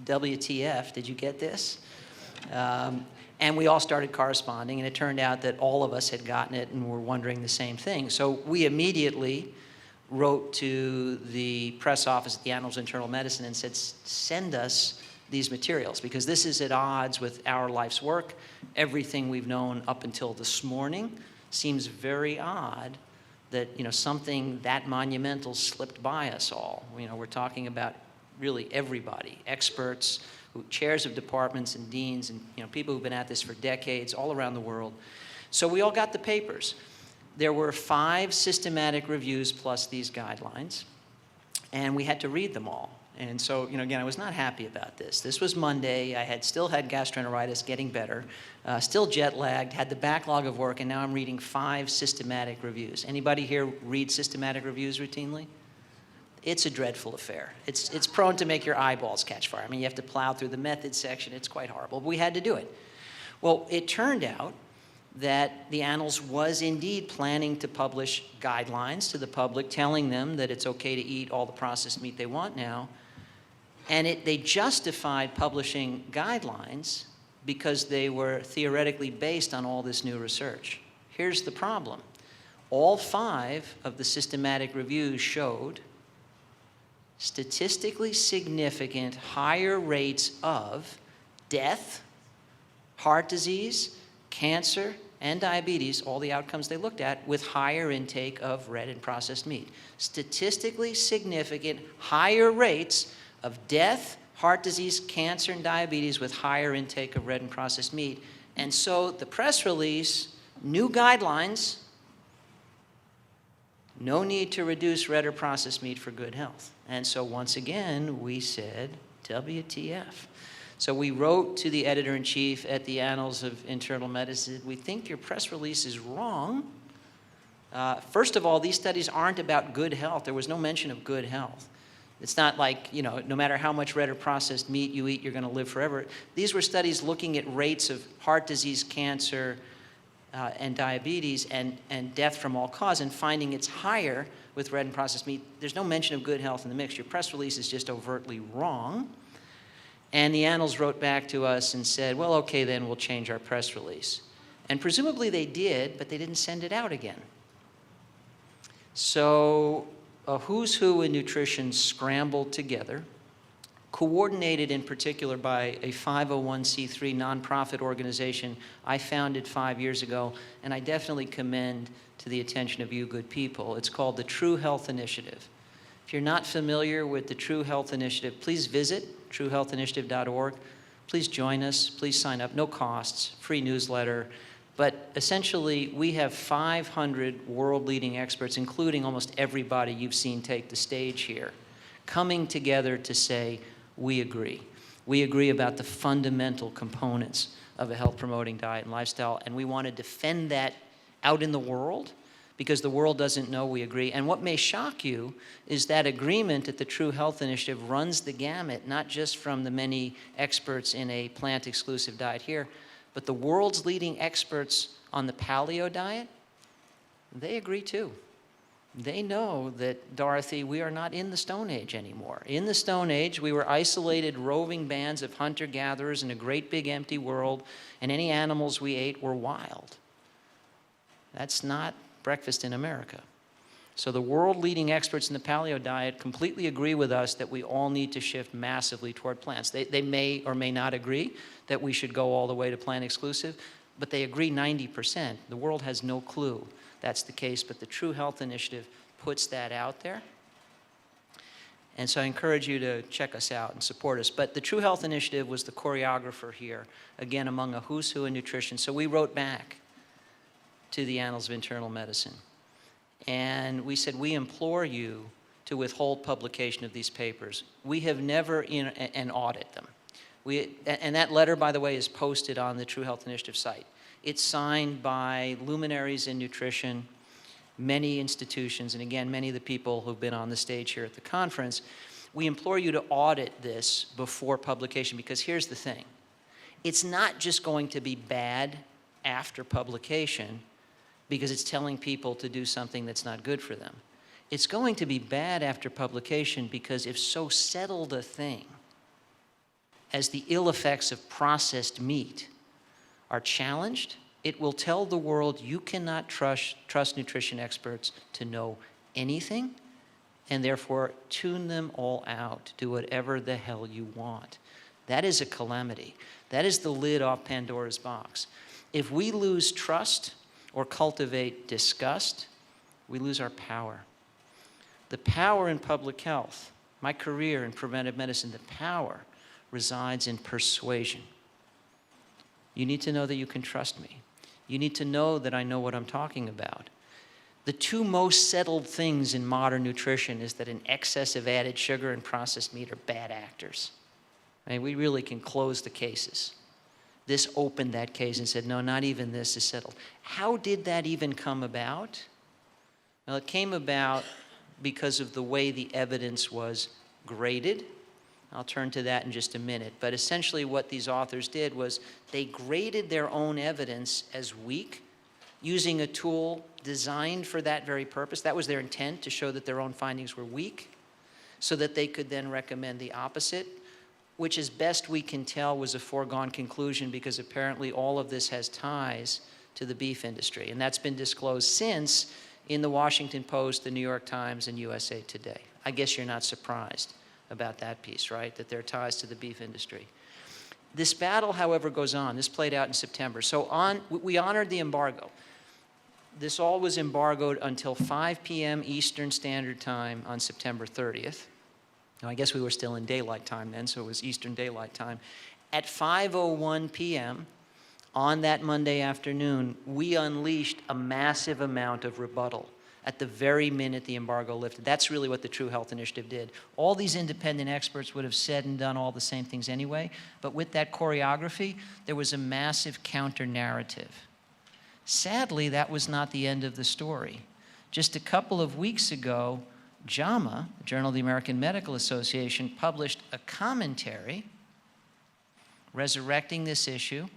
WTF, did you get this? And we all started corresponding, and it turned out that all of us had gotten it and were wondering the same thing. So we immediately wrote to the press office at the Annals of Internal Medicine and said, send us these materials, because this is at odds with our life's work. Everything we've known up until this morning seems very odd that something that monumental slipped by us all. We're talking about really everybody, experts, chairs of departments and deans, and people who've been at this for decades all around the world. So we all got the papers. There were 5 systematic reviews plus these guidelines, and we had to read them all. And so, again, I was not happy about this. This was Monday. I still had gastroenteritis, getting better, still jet-lagged, had the backlog of work, and now I'm reading 5 systematic reviews. Anybody here read systematic reviews routinely? It's a dreadful affair. It's prone to make your eyeballs catch fire. I mean, you have to plow through the methods section. It's quite horrible, but we had to do it. Well, it turned out that the Annals was indeed planning to publish guidelines to the public, telling them that it's okay to eat all the processed meat they want now. And they justified publishing guidelines because they were theoretically based on all this new research. Here's the problem. All 5 of the systematic reviews showed statistically significant higher rates of death, heart disease, cancer, and diabetes, all the outcomes they looked at, with higher intake of red and processed meat. Statistically significant higher rates of death, heart disease, cancer, and diabetes with higher intake of red and processed meat. And so the press release, new guidelines, no need to reduce red or processed meat for good health. And so once again, we said, WTF. So we wrote to the editor-in-chief at the Annals of Internal Medicine, we think your press release is wrong. First of all, these studies aren't about good health. There was no mention of good health. It's not like, you know, no matter how much red or processed meat you eat, you're going to live forever. These were studies looking at rates of heart disease, cancer, and diabetes, and death from all cause, and finding it's higher with red and processed meat. There's no mention of good health in the mix. Your press release is just overtly wrong. And the Annals wrote back to us and said, well, okay, then we'll change our press release. And presumably they did, but they didn't send it out again. So a who's who in nutrition scrambled together, coordinated in particular by a 501c3 nonprofit organization I founded 5 years ago, and I definitely commend to the attention of you good people. It's called the True Health Initiative. If you're not familiar with the True Health Initiative, please visit truehealthinitiative.org. Please join us. Please sign up. No costs, free newsletter. But essentially, we have 500 world-leading experts, including almost everybody you've seen take the stage here, coming together to say, we agree. We agree about the fundamental components of a health-promoting diet and lifestyle, and we want to defend that out in the world because the world doesn't know we agree. And what may shock you is that agreement at the True Health Initiative runs the gamut, not just from the many experts in a plant-exclusive diet here, but the world's leading experts on the paleo diet, they agree too. They know that, Dorothy, we are not in the Stone Age anymore. In the Stone Age, we were isolated roving bands of hunter-gatherers in a great big empty world, and any animals we ate were wild. That's not breakfast in America. So the world-leading experts in the paleo diet completely agree with us that we all need to shift massively toward plants. They may or may not agree that we should go all the way to plant-exclusive, but they agree 90%. The world has no clue that's the case, but the True Health Initiative puts that out there. And so I encourage you to check us out and support us. But the True Health Initiative was the choreographer here, again, among a who's who in nutrition. So we wrote back to the Annals of Internal Medicine. And we said, we implore you to withhold publication of these papers. We have never and audit them. And that letter, by the way, is posted on the True Health Initiative site. It's signed by luminaries in nutrition, many institutions, and again, many of the people who've been on the stage here at the conference. We implore you to audit this before publication, because here's the thing. It's not just going to be bad after publication because it's telling people to do something that's not good for them. It's going to be bad after publication because if so settled a thing as the ill effects of processed meat are challenged, it will tell the world you cannot trust nutrition experts to know anything, and therefore tune them all out. Do whatever the hell you want. That is a calamity. That is the lid off Pandora's box. If we lose trust or cultivate disgust, we lose our power. The power in public health, my career in preventive medicine, the power resides in persuasion. You need to know that you can trust me. You need to know that I know what I'm talking about. The two most settled things in modern nutrition is that an excess of added sugar and processed meat are bad actors. I mean, we really can close the cases. This opened that case and said, no, not even this is settled. How did that even come about? Well, it came about because of the way the evidence was graded. I'll turn to that in just a minute. But essentially what these authors did was they graded their own evidence as weak using a tool designed for that very purpose. That was their intent, to show that their own findings were weak so that they could then recommend the opposite, which as best we can tell was a foregone conclusion because apparently all of this has ties to the beef industry. And that's been disclosed since in the Washington Post, the New York Times, and USA Today. I guess you're not surprised about that piece, right? That there are ties to the beef industry. This battle, however, goes on. This played out in September. So we honored the embargo. This all was embargoed until 5 p.m. Eastern Standard Time on September 30th. Now, I guess we were still in daylight time then, so it was Eastern Daylight Time. At 5:01 p.m. on that Monday afternoon, we unleashed a massive amount of rebuttal at the very minute the embargo lifted. That's really what the True Health Initiative did. All these independent experts would have said and done all the same things anyway, but with that choreography, there was a massive counter-narrative. Sadly, that was not the end of the story. Just a couple of weeks ago, JAMA, Journal of the American Medical Association, published a commentary resurrecting this issue,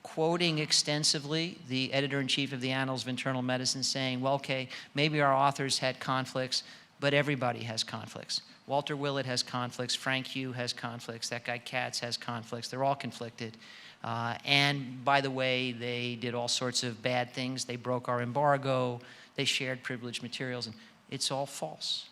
quoting extensively the editor-in-chief of the Annals of Internal Medicine, saying, well, okay, maybe our authors had conflicts, but everybody has conflicts. Walter Willett has conflicts, Frank Hugh has conflicts, that guy Katz has conflicts, they're all conflicted. And by the way, they did all sorts of bad things. They broke our embargo, they shared privileged materials, and it's all false.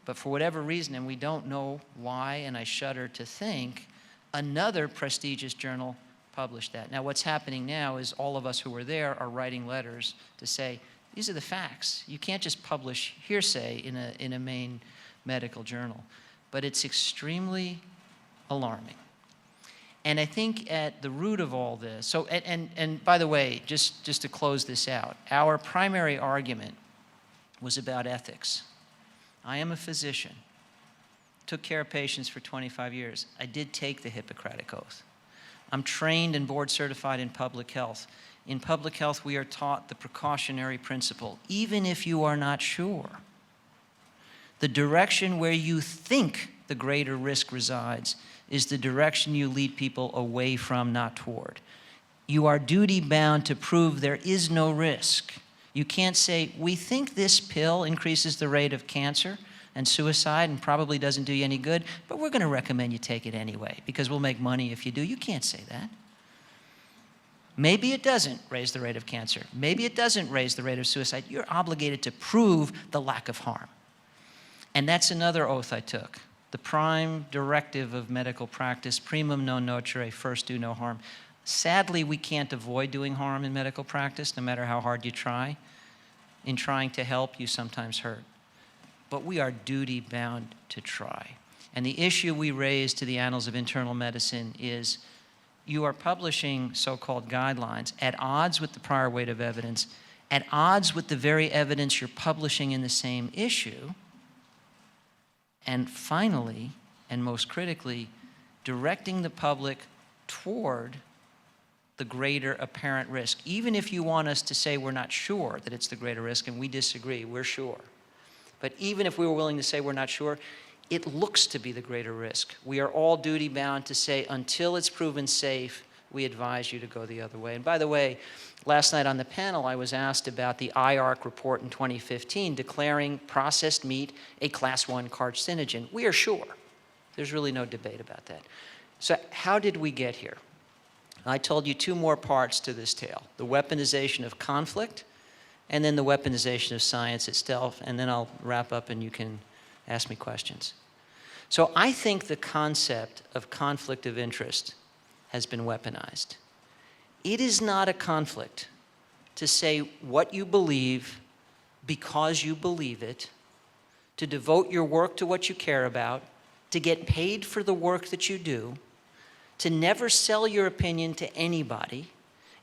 But for whatever reason, and we don't know why, and I shudder to think, another prestigious journal published that. Now, what's happening now is all of us who were there are writing letters to say, these are the facts. You can't just publish hearsay in a main medical journal. But it's extremely alarming. And I think at the root of all this, so, and by the way, just to close this out, our primary argument was about ethics. I am a physician, took care of patients for 25 years. I did take the Hippocratic Oath. I'm trained and board certified in public health. In public health, we are taught the precautionary principle, even if you are not sure. The direction where you think the greater risk resides is the direction you lead people away from, not toward. You are duty-bound to prove there is no risk. You can't say, we think this pill increases the rate of cancer and suicide and probably doesn't do you any good, but we're going to recommend you take it anyway because we'll make money if you do. You can't say that. Maybe it doesn't raise the rate of cancer. Maybe it doesn't raise the rate of suicide. You're obligated to prove the lack of harm. And that's another oath I took. The prime directive of medical practice, primum non nocere, first do no harm. Sadly, we can't avoid doing harm in medical practice, no matter how hard you try. In trying to help, you sometimes hurt. But we are duty-bound to try. And the issue we raise to the Annals of Internal Medicine is you are publishing so-called guidelines at odds with the prior weight of evidence, at odds with the very evidence you're publishing in the same issue, and finally, and most critically, directing the public toward the greater apparent risk. Even if you want us to say we're not sure that it's the greater risk, and we disagree, we're sure. But even if we were willing to say we're not sure, it looks to be the greater risk. We are all duty-bound to say until it's proven safe, we advise you to go the other way. And by the way, last night on the panel, I was asked about the IARC report in 2015 declaring processed meat a class 1 carcinogen. We are sure. There's really no debate about that. So how did we get here? I told you two more parts to this tale, the weaponization of conflict and then the weaponization of science itself, and then I'll wrap up and you can ask me questions. So I think the concept of conflict of interest has been weaponized. It is not a conflict to say what you believe because you believe it, to devote your work to what you care about, to get paid for the work that you do, to never sell your opinion to anybody,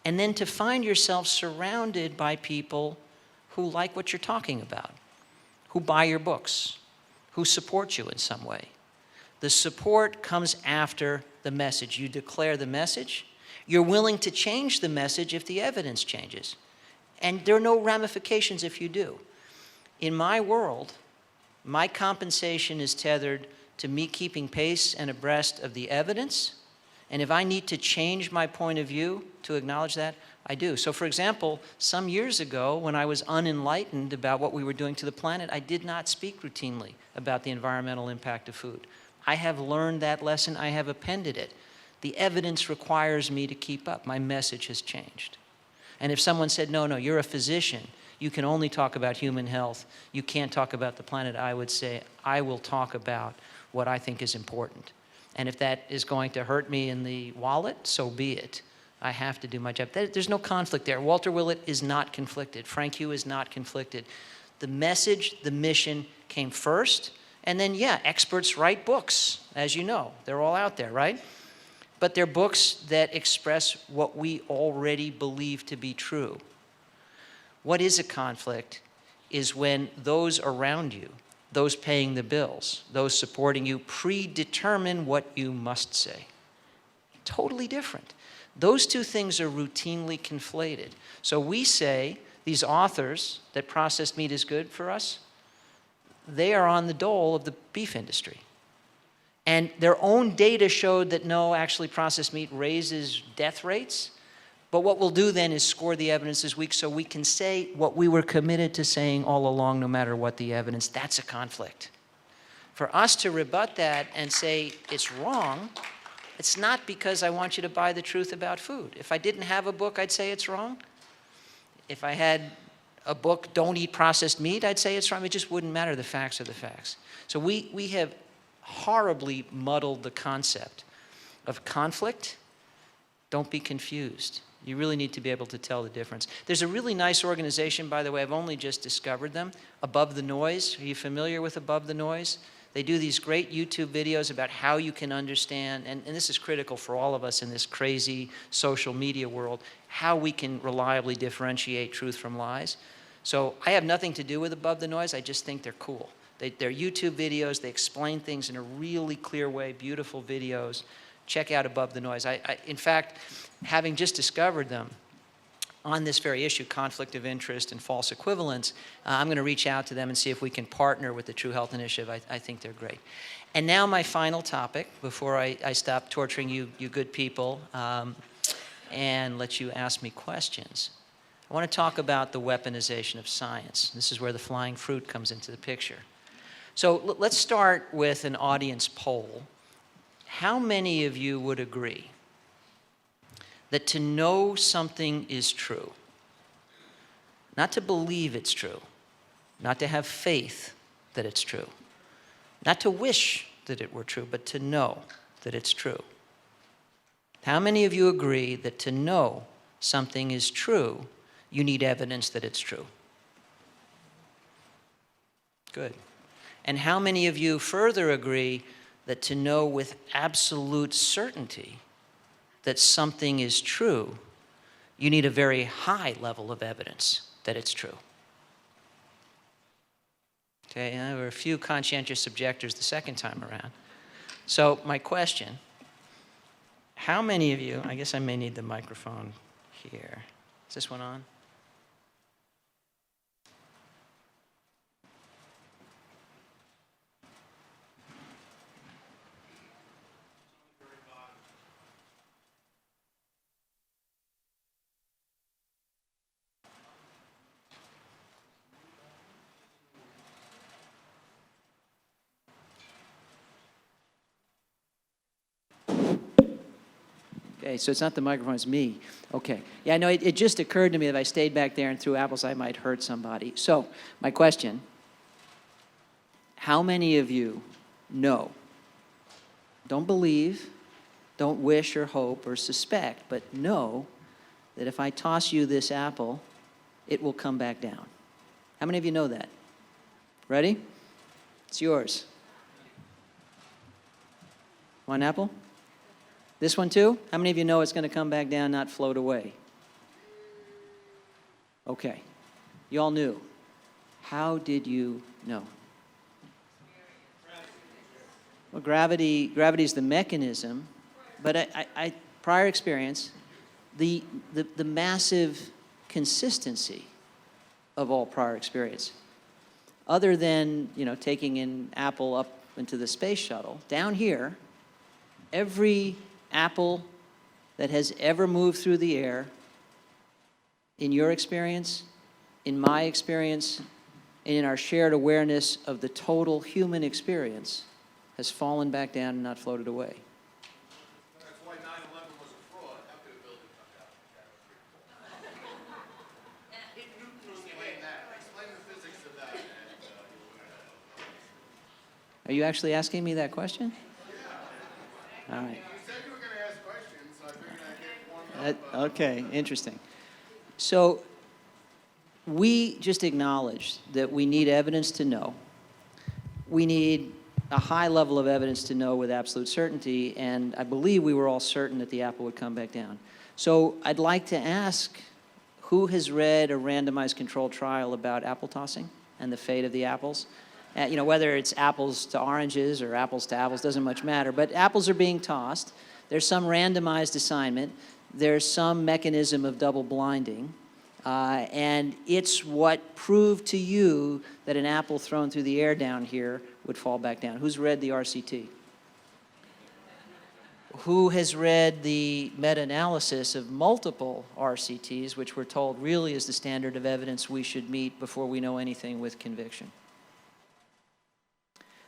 and then to find yourself surrounded by people who like what you're talking about, who buy your books, who support you in some way. The support comes after the message. You declare the message. You're willing to change the message if the evidence changes. And there are no ramifications if you do. In my world, my compensation is tethered to me keeping pace and abreast of the evidence. And if I need to change my point of view to acknowledge that, I do. So for example, some years ago, when I was unenlightened about what we were doing to the planet, I did not speak routinely about the environmental impact of food. I have learned that lesson. I have appended it. The evidence requires me to keep up. My message has changed. And if someone said, no, you're a physician, you can only talk about human health, you can't talk about the planet, I would say, I will talk about what I think is important. And if that is going to hurt me in the wallet, so be it. I have to do my job. There's no conflict there. Walter Willett is not conflicted. Frank Hugh is not conflicted. The message, the mission came first, And then, yeah, experts write books, as you know. They're all out there, right? But they're books that express what we already believe to be true. What is a conflict is when those around you, those paying the bills, those supporting you, predetermine what you must say. Totally different. Those two things are routinely conflated. So we say, these authors that processed meat is good for us, they are on the dole of the beef industry. And their own data showed that no, actually processed meat raises death rates. But what we'll do then is score the evidence this week so we can say what we were committed to saying all along, no matter what the evidence. That's a conflict. For us to rebut that and say it's wrong, it's not because I want you to buy the truth about food. If I didn't have a book, I'd say it's wrong. If I had a book, Don't Eat Processed Meat, I'd say it's wrong. It just wouldn't matter. The facts are the facts. So we have horribly muddled the concept of conflict. Don't be confused. You really need to be able to tell the difference. There's a really nice organization, by the way, I've only just discovered them, Above the Noise. Are you familiar with Above the Noise? They do these great YouTube videos about how you can understand, and this is critical for all of us in this crazy social media world, how we can reliably differentiate truth from lies. So I have nothing to do with Above the Noise, I just think they're cool. They're YouTube videos, they explain things in a really clear way, beautiful videos. Check out Above the Noise. In fact, having just discovered them on this very issue, conflict of interest and false equivalence, I'm going to reach out to them and see if we can partner with the True Health Initiative. I think they're great. And now my final topic, before I stop torturing you good people and let you ask me questions. I want to talk about the weaponization of science. This is where the flying fruit comes into the picture. So let's start with an audience poll. How many of you would agree that to know something is true, not to believe it's true, not to have faith that it's true, not to wish that it were true, but to know that it's true? How many of you agree that to know something is true, you need evidence that it's true? Good. And how many of you further agree that to know with absolute certainty that something is true, you need a very high level of evidence that it's true? Okay, and there were a few conscientious objectors the second time around. So my question, how many of you, I guess I may need the microphone here. Is this one on? Okay, so it's not the microphone, it's me. Okay. Yeah, no, it just occurred to me that if I stayed back there and threw apples, I might hurt somebody. So, my question, how many of you know, don't believe, don't wish or hope or suspect, but know that if I toss you this apple, it will come back down? How many of you know that? Ready? It's yours. One apple? This one too? How many of you know it's going to come back down, not float away? Okay. You all knew. How did you know? Well, gravity is the mechanism, but prior experience, the massive consistency of all prior experience. Other than, taking an apple up into the space shuttle, down here, every apple that has ever moved through the air, in your experience, in my experience, and in our shared awareness of the total human experience, has fallen back down and not floated away. That's why 9/11 was a fraud. How could a building come down? Explain that. Explain the physics of that. Are you actually asking me that question? Yeah. All right. Okay, interesting. So we just acknowledged that we need evidence to know. we need a high level of evidence to know with absolute certainty, and I believe we were all certain that the apple would come back down. So I'd like to ask, who has read a randomized controlled trial about apple tossing and the fate of the apples? You know, whether it's apples to oranges or apples to apples, doesn't much matter, but apples are being tossed. There's some randomized assignment. There's some mechanism of double blinding. And it's what proved to you that an apple thrown through the air down here would fall back down. Who's read the RCT? Who has read the meta-analysis of multiple RCTs, which we're told really is the standard of evidence we should meet before we know anything with conviction?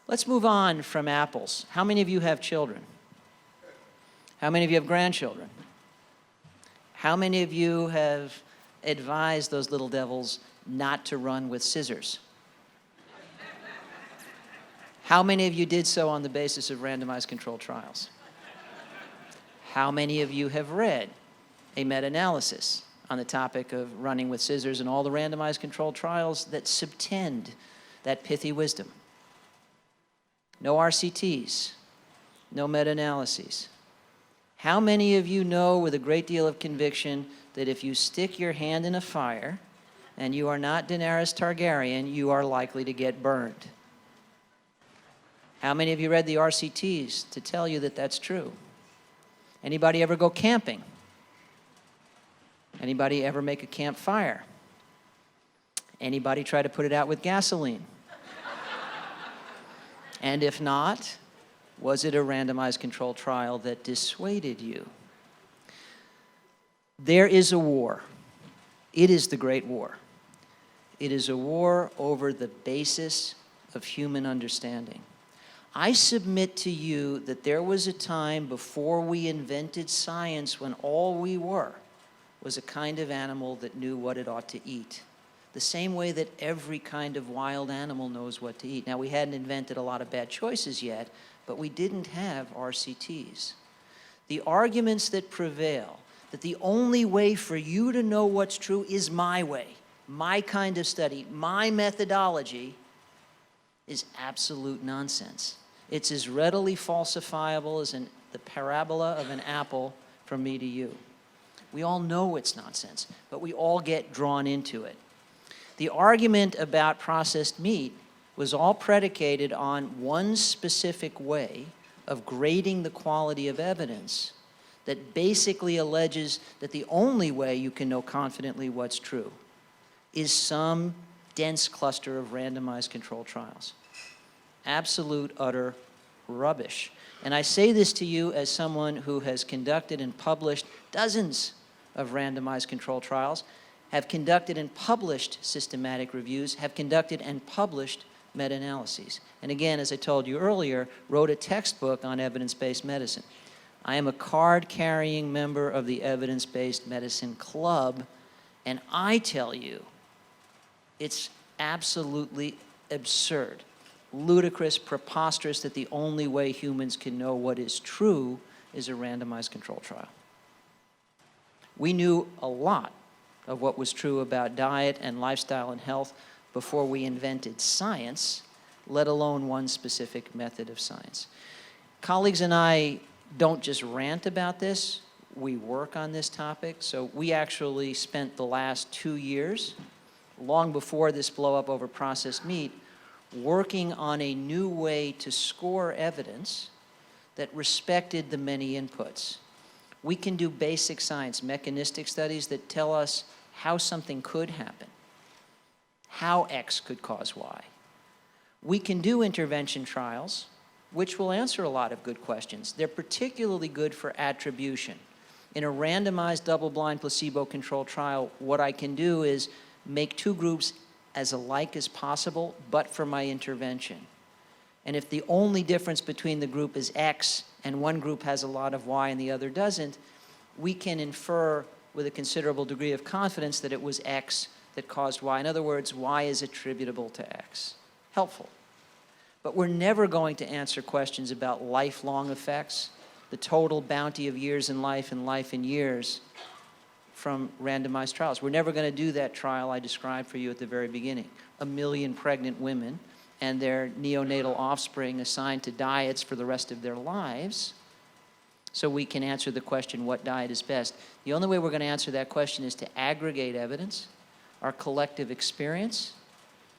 Let's move on from apples. How many of you have children? How many of you have grandchildren? How many of you have advised those little devils not to run with scissors? How many of you did so on the basis of randomized controlled trials? How many of you have read a meta-analysis on the topic of running with scissors and all the randomized controlled trials that subtend that pithy wisdom? No RCTs, no meta-analyses. How many of you know with a great deal of conviction that if you stick your hand in a fire and you are not Daenerys Targaryen, you are likely to get burned? How many of you read the RCTs to tell you that that's true? Anybody ever go camping? Anybody ever make a campfire? Anybody try to put it out with gasoline? And if not, was it a randomized controlled trial that dissuaded you? There is a war. It is the Great War. It is a war over the basis of human understanding. I submit to you that there was a time before we invented science when all we were was a kind of animal that knew what it ought to eat. The same way that every kind of wild animal knows what to eat. Now, we hadn't invented a lot of bad choices yet, but we didn't have RCTs. The arguments that prevail, that the only way for you to know what's true is my way, my kind of study, my methodology, is absolute nonsense. It's as readily falsifiable as the parabola of an apple from me to you. We all know it's nonsense, but we all get drawn into it. The argument about processed meat was all predicated on one specific way of grading the quality of evidence that basically alleges that the only way you can know confidently what's true is some dense cluster of randomized controlled trials. Absolute, utter rubbish. And I say this to you as someone who has conducted and published dozens of randomized controlled trials, have conducted and published systematic reviews, have conducted and published meta-analyses. And again, as I told you earlier, wrote a textbook on evidence-based medicine. I am a card-carrying member of the Evidence-Based Medicine Club, and I tell you, it's absolutely absurd, ludicrous, preposterous that the only way humans can know what is true is a randomized controlled trial. We knew a lot of what was true about diet and lifestyle and health before we invented science, let alone one specific method of science. Colleagues and I don't just rant about this, we work on this topic. So we actually spent the last 2 years, long before this blow up over processed meat, working on a new way to score evidence that respected the many inputs. We can do basic science, mechanistic studies that tell us how something could happen, how X could cause Y. We can do intervention trials, which will answer a lot of good questions. They're particularly good for attribution. In a randomized double-blind placebo-controlled trial, what I can do is make two groups as alike as possible, but for my intervention. And if the only difference between the group is X and one group has a lot of Y and the other doesn't, we can infer with a considerable degree of confidence that it was X that caused Y. In other words, Y is attributable to X. Helpful. But we're never going to answer questions about lifelong effects, the total bounty of years in life and life in years from randomized trials. We're never going to do that trial I described for you at the very beginning. 1 million pregnant women and their neonatal offspring assigned to diets for the rest of their lives so we can answer the question, what diet is best? The only way we're going to answer that question is to aggregate evidence, our collective experience,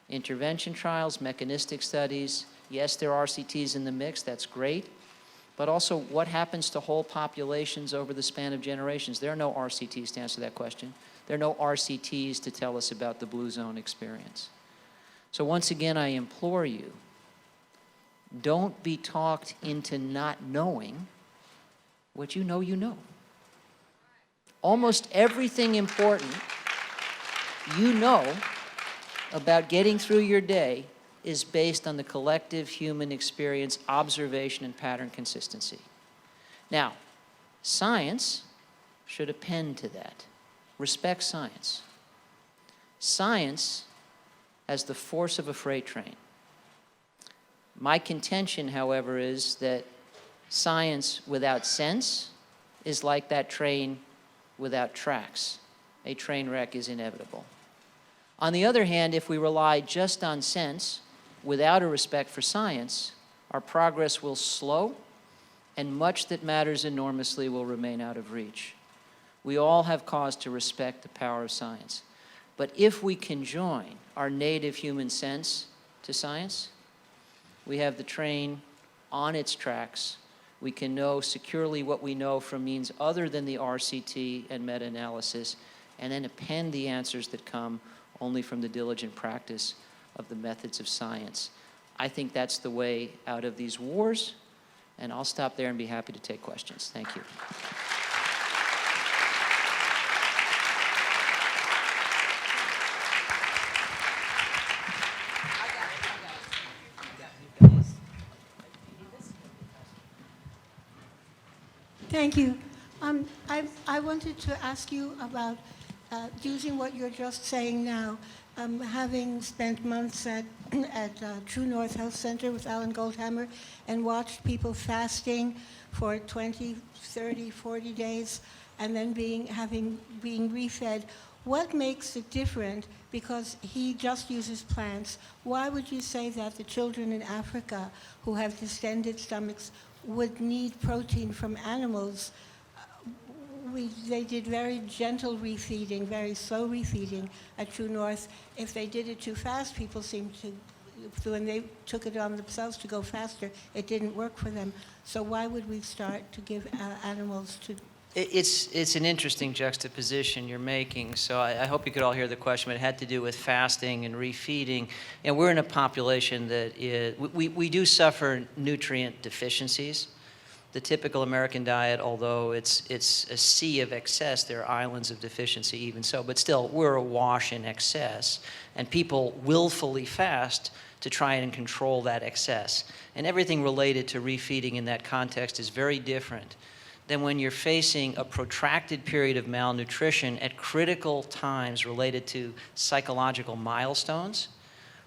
intervention trials, mechanistic studies. Yes, there are RCTs in the mix, that's great, but also what happens to whole populations over the span of generations? There are no RCTs to answer that question. There are no RCTs to tell us about the blue zone experience. So once again, I implore you, don't be talked into not knowing what you know you know. Almost everything important you know about getting through your day is based on the collective human experience, observation, and pattern consistency. Now, science should append to that. Respect science. Science has the force of a freight train. My contention, however, is that science without sense is like that train without tracks. A train wreck is inevitable. On the other hand, if we rely just on sense without a respect for science, our progress will slow and much that matters enormously will remain out of reach. We all have cause to respect the power of science. But if we can join our native human sense to science, we have the train on its tracks. We can know securely what we know from means other than the RCT and meta-analysis, and then append the answers that come only from the diligent practice of the methods of science. I think that's the way out of these wars, and I'll stop there and be happy to take questions. Thank you. Thank you. I wanted to ask you about using what you're just saying now. Having spent months at True North Health Center with Alan Goldhammer and watched people fasting for 20, 30, 40 days and then being refed, what makes it different? Because he just uses plants. Why would you say that the children in Africa who have distended stomachs would need protein from animals? They did very gentle refeeding, very slow refeeding at True North. If they did it too fast, people seemed to, when they took it on themselves to go faster, it didn't work for them. So why would we start to give animals to? It's an interesting juxtaposition you're making. So I hope you could all hear the question, but it had to do with fasting and refeeding. And we're in a population that we do suffer nutrient deficiencies. The typical American diet, although it's a sea of excess, there are islands of deficiency even so, but still, we're awash in excess, and people willfully fast to try and control that excess. And everything related to refeeding in that context is very different than when you're facing a protracted period of malnutrition at critical times related to psychological milestones,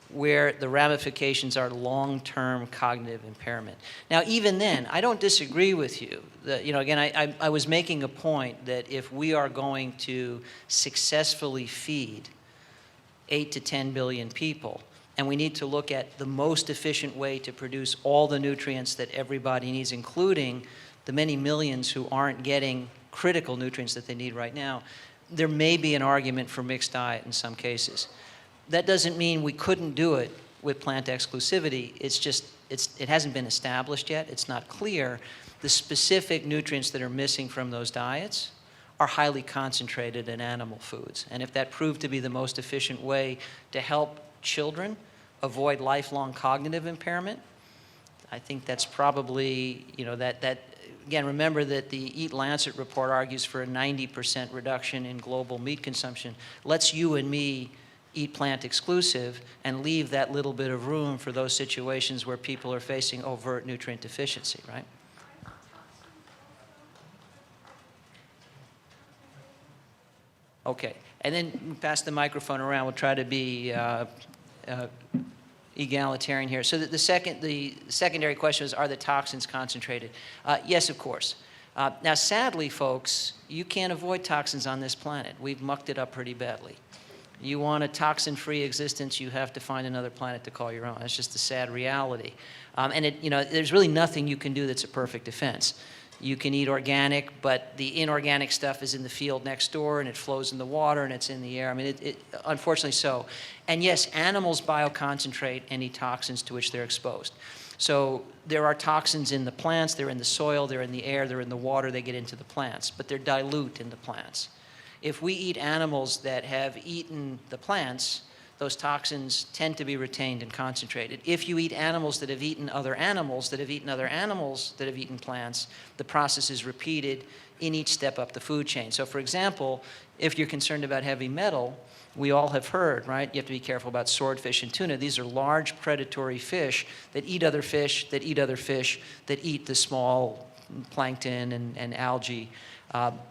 where the ramifications are long-term cognitive impairment. Now, even then, I don't disagree with you. Again, I was making a point that if we are going to successfully feed 8 to 10 billion people, and we need to look at the most efficient way to produce all the nutrients that everybody needs, including the many millions who aren't getting critical nutrients that they need right now, there may be an argument for mixed diet in some cases. That doesn't mean we couldn't do it with plant exclusivity. It's just, it hasn't been established yet. It's not clear. The specific nutrients that are missing from those diets are highly concentrated in animal foods. And if that proved to be the most efficient way to help children avoid lifelong cognitive impairment, I think that's probably, again, remember that the Eat Lancet report argues for a 90% reduction in global meat consumption. Let's you and me eat plant exclusive and leave that little bit of room for those situations where people are facing overt nutrient deficiency, right? Okay, and then pass the microphone around. We'll try to be egalitarian here. So the secondary question is, are the toxins concentrated? Yes, of course. Now, sadly, folks, you can't avoid toxins on this planet. We've mucked it up pretty badly. You want a toxin-free existence, you have to find another planet to call your own. That's just the sad reality. There's really nothing you can do that's a perfect defense. You can eat organic, but the inorganic stuff is in the field next door, and it flows in the water, and it's in the air. I mean, unfortunately so. And yes, animals bioconcentrate any toxins to which they're exposed. So there are toxins in the plants, they're in the soil, they're in the air, they're in the water, they get into the plants, but they're dilute in the plants. If we eat animals that have eaten the plants, those toxins tend to be retained and concentrated. If you eat animals that have eaten other animals, that have eaten other animals that have eaten plants, the process is repeated in each step up the food chain. So for example, if you're concerned about heavy metal, we all have heard, right? You have to be careful about swordfish and tuna. These are large predatory fish that eat other fish, that eat other fish, that eat the small plankton and algae,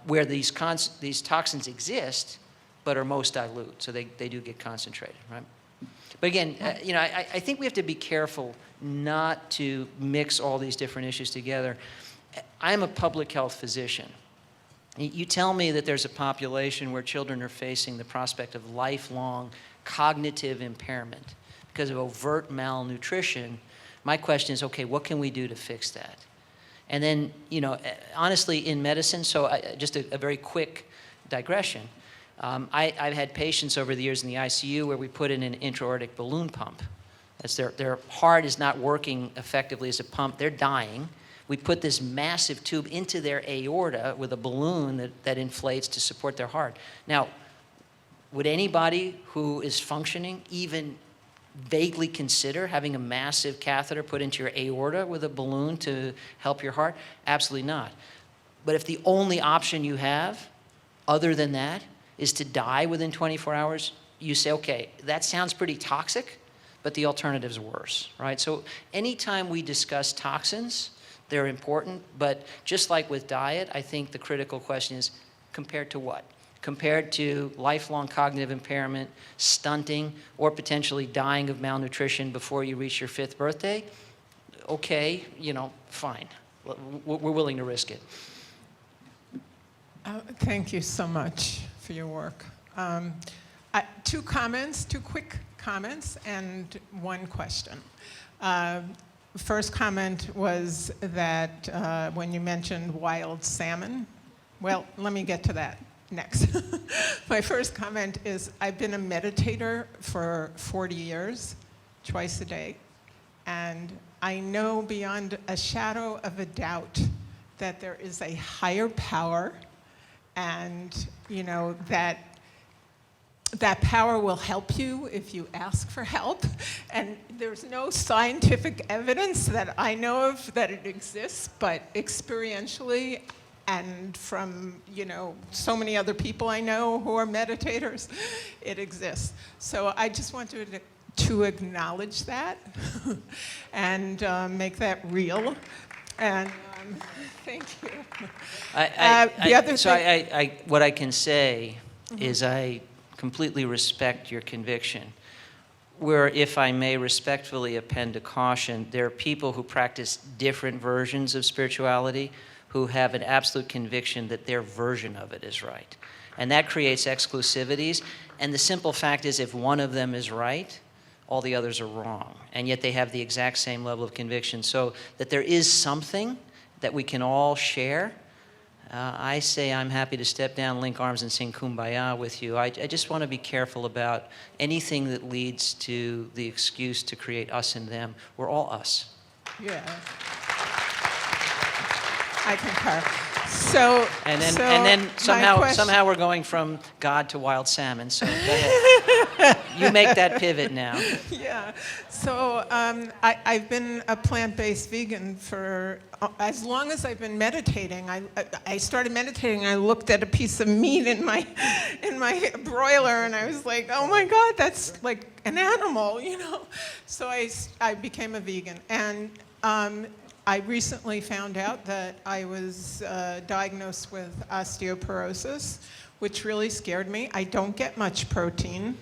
where these toxins exist, but are most dilute, so they do get concentrated, right? But again, I think we have to be careful not to mix all these different issues together. I'm a public health physician. You tell me that there's a population where children are facing the prospect of lifelong cognitive impairment because of overt malnutrition. My question is, okay, what can we do to fix that? And then, honestly, in medicine, just a very quick digression. I've had patients over the years in the ICU where we put in an intra-aortic balloon pump. That's their heart is not working effectively as a pump. They're dying. We put this massive tube into their aorta with a balloon that inflates to support their heart. Now, would anybody who is functioning even vaguely consider having a massive catheter put into your aorta with a balloon to help your heart? Absolutely not. But if the only option you have, other than that, is to die within 24 hours, you say, okay, that sounds pretty toxic, but the alternative's worse, right? So anytime we discuss toxins, they're important, but just like with diet, I think the critical question is compared to what? Compared to lifelong cognitive impairment, stunting, or potentially dying of malnutrition before you reach your 5th birthday, okay, fine. We're willing to risk it. Thank you so much for your work. 2 quick comments, and 1 question. First comment was that when you mentioned wild salmon, well, let me get to that next. My first comment is I've been a meditator for 40 years, twice a day, and I know beyond a shadow of a doubt that there is a higher power, and that power will help you if you ask for help. And there's no scientific evidence that I know of that it exists, but experientially and from, so many other people I know who are meditators, it exists. So I just wanted to acknowledge that and make that real. And thank you. What I can say is I completely respect your conviction. Where, if I may respectfully append a caution, there are people who practice different versions of spirituality who have an absolute conviction that their version of it is right. And that creates exclusivities. And the simple fact is, if one of them is right, all the others are wrong. And yet they have the exact same level of conviction. So that there is something that we can all share. I say I'm happy to step down, link arms, and sing Kumbaya with you. I just want to be careful about anything that leads to the excuse to create us and them. We're all us. Yeah. I concur. So, and then somehow we're going from God to wild salmon. So go ahead. You make that pivot now. Yeah. So I've been a plant-based vegan for as long as I've been meditating. I started meditating. I looked at a piece of meat in my broiler, and I was like, oh my God, that's like an animal, So I became a vegan, and I recently found out that I was diagnosed with osteoporosis, which really scared me. I don't get much protein,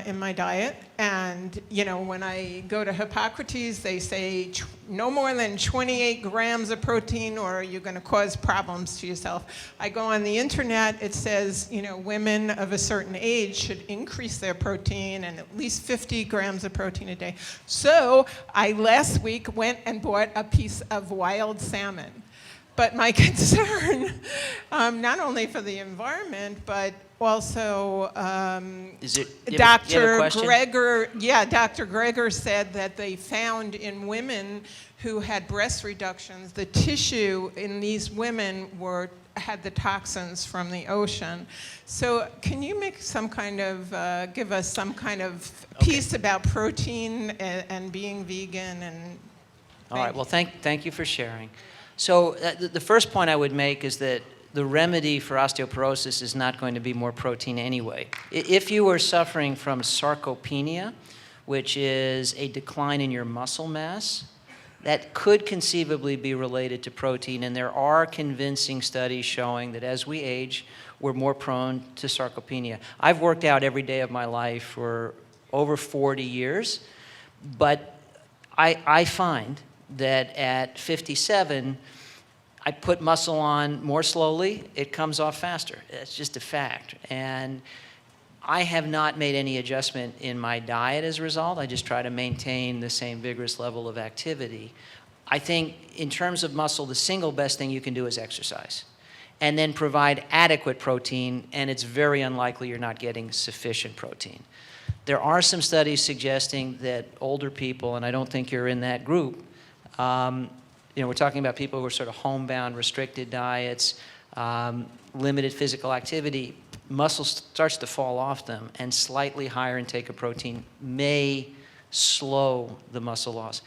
in my diet. And, when I go to Hippocrates, they say no more than 28 grams of protein or you're going to cause problems to yourself. I go on the internet, it says, women of a certain age should increase their protein and at least 50 grams of protein a day. So I last week went and bought a piece of wild salmon. But my concern, not only for the environment, but also Dr. Greger said that they found in women who had breast reductions, the tissue in these women had the toxins from the ocean. So can you make some kind of, give us some kind of piece about protein and being vegan? And all right, well, thank you for sharing. So the first point I would make is that the remedy for osteoporosis is not going to be more protein anyway. If you are suffering from sarcopenia, which is a decline in your muscle mass, that could conceivably be related to protein, and there are convincing studies showing that as we age, we're more prone to sarcopenia. I've worked out every day of my life for over 40 years, but I find that at 57, I put muscle on more slowly, it comes off faster. It's just a fact. And I have not made any adjustment in my diet as a result. I just try to maintain the same vigorous level of activity. I think in terms of muscle, the single best thing you can do is exercise. And then provide adequate protein, and it's very unlikely you're not getting sufficient protein. There are some studies suggesting that older people, and I don't think you're in that group, we're talking about people who are sort of homebound, restricted diets, limited physical activity. Muscle starts to fall off them, and slightly higher intake of protein may slow the muscle loss.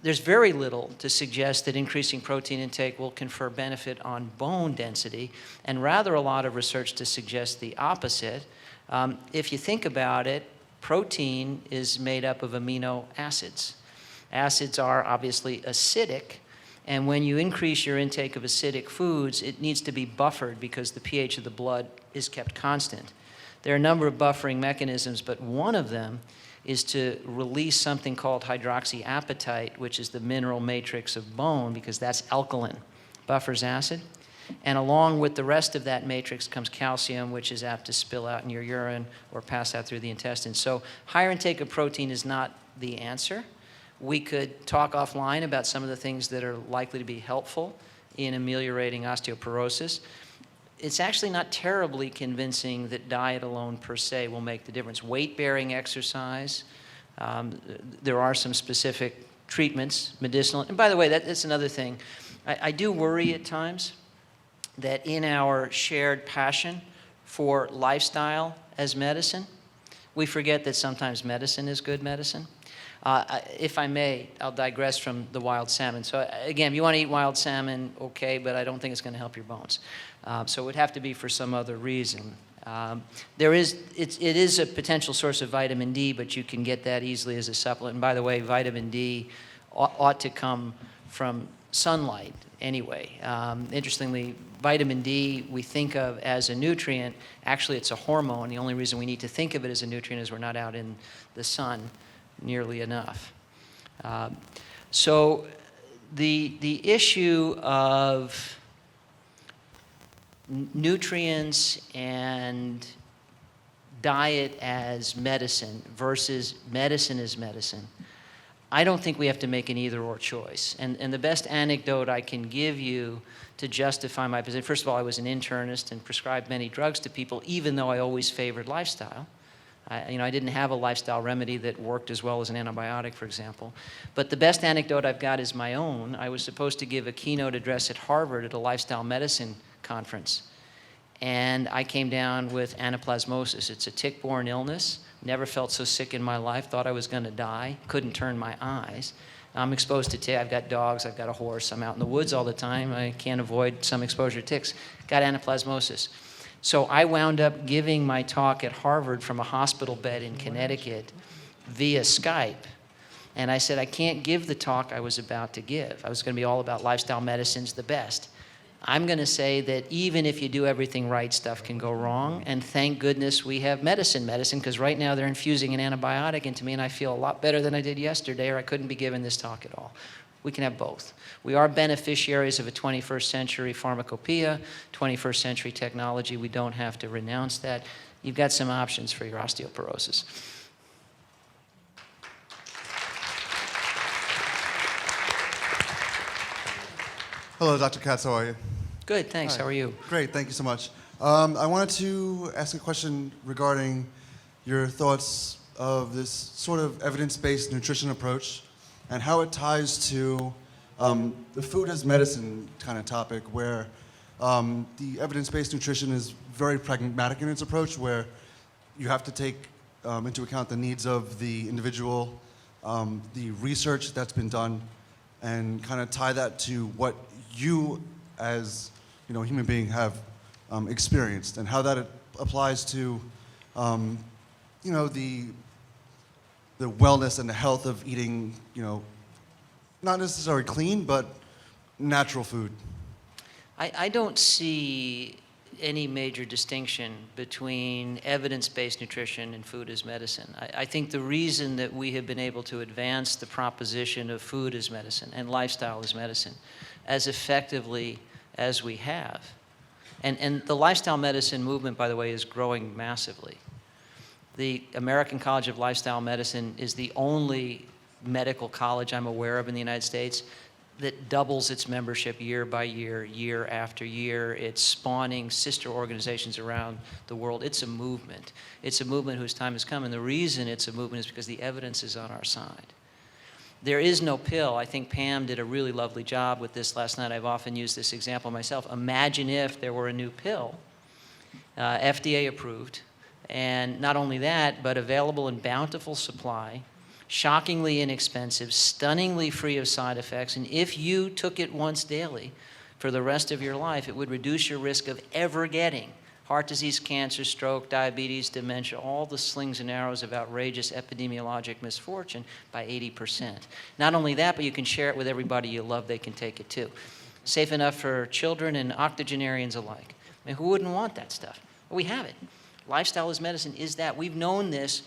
There's very little to suggest that increasing protein intake will confer benefit on bone density, and rather a lot of research to suggest the opposite. If you think about it, protein is made up of amino acids. Acids are obviously acidic, and when you increase your intake of acidic foods, it needs to be buffered because the pH of the blood is kept constant. There are a number of buffering mechanisms, but one of them is to release something called hydroxyapatite, which is the mineral matrix of bone, because that's alkaline, buffers acid. And along with the rest of that matrix comes calcium, which is apt to spill out in your urine or pass out through the intestines. So higher intake of protein is not the answer. We could talk offline about some of the things that are likely to be helpful in ameliorating osteoporosis. It's actually not terribly convincing that diet alone per se will make the difference. Weight-bearing exercise, there are some specific treatments, medicinal. And by the way, that's another thing. I do worry at times that in our shared passion for lifestyle as medicine, we forget that sometimes medicine is good medicine. If I may, I'll digress from the wild salmon. So again, if you want to eat wild salmon, okay, but I don't think it's going to help your bones. So it would have to be for some other reason. It is a potential source of vitamin D, but you can get that easily as a supplement. And by the way, vitamin D ought to come from sunlight anyway. Interestingly, vitamin D we think of as a nutrient. Actually, it's a hormone. The only reason we need to think of it as a nutrient is we're not out in the sun nearly enough. So the issue of nutrients and diet as medicine versus medicine as medicine, I don't think we have to make an either-or choice. And the best anecdote I can give you to justify my position, first of all, I was an internist and prescribed many drugs to people, even though I always favored lifestyle. I didn't have a lifestyle remedy that worked as well as an antibiotic, for example. But the best anecdote I've got is my own. I was supposed to give a keynote address at Harvard at a lifestyle medicine conference. And I came down with anaplasmosis. It's a tick-borne illness. Never felt so sick in my life. Thought I was going to die. Couldn't turn my eyes. I'm exposed to ticks. I've got dogs. I've got a horse. I'm out in the woods all the time. I can't avoid some exposure to ticks. Got anaplasmosis. So I wound up giving my talk at Harvard from a hospital bed in Connecticut via Skype. And I said, I can't give the talk I was about to give. I was going to be all about lifestyle medicine's the best. I'm going to say that even if you do everything right, stuff can go wrong. And thank goodness we have medicine, because right now they're infusing an antibiotic into me, and I feel a lot better than I did yesterday, or I couldn't be giving this talk at all. We can have both. We are beneficiaries of a 21st century pharmacopoeia, 21st century technology. We don't have to renounce that. You've got some options for your osteoporosis. Hello, Dr. Katz, how are you? Good, thanks. Hi. How are you? Great, thank you so much. I wanted to ask a question regarding your thoughts of this sort of evidence-based nutrition approach and how it ties to the food as medicine kind of topic, where the evidence-based nutrition is very pragmatic in its approach, where you have to take into account the needs of the individual, the research that's been done, and kind of tie that to what you as a human being have experienced, and how that applies to the wellness and the health of eating, not necessarily clean, but natural food. I don't see any major distinction between evidence-based nutrition and food as medicine. I think the reason that we have been able to advance the proposition of food as medicine and lifestyle as medicine as effectively as we have, and the lifestyle medicine movement, by the way, is growing massively. The American College of Lifestyle Medicine is the only medical college I'm aware of in the United States that doubles its membership year by year, year after year. It's spawning sister organizations around the world. It's a movement. It's a movement whose time has come, and the reason it's a movement is because the evidence is on our side. There is no pill. I think Pam did a really lovely job with this last night. I've often used this example myself. Imagine if there were a new pill, FDA approved, and not only that, but available in bountiful supply, shockingly inexpensive, stunningly free of side effects, and if you took it once daily for the rest of your life, it would reduce your risk of ever getting heart disease, cancer, stroke, diabetes, dementia, all the slings and arrows of outrageous epidemiologic misfortune by 80%. Not only that, but you can share it with everybody you love. They can take it too. Safe enough for children and octogenarians alike. I mean, who wouldn't want that stuff? Well, we have it. Lifestyle as medicine is that. We've known this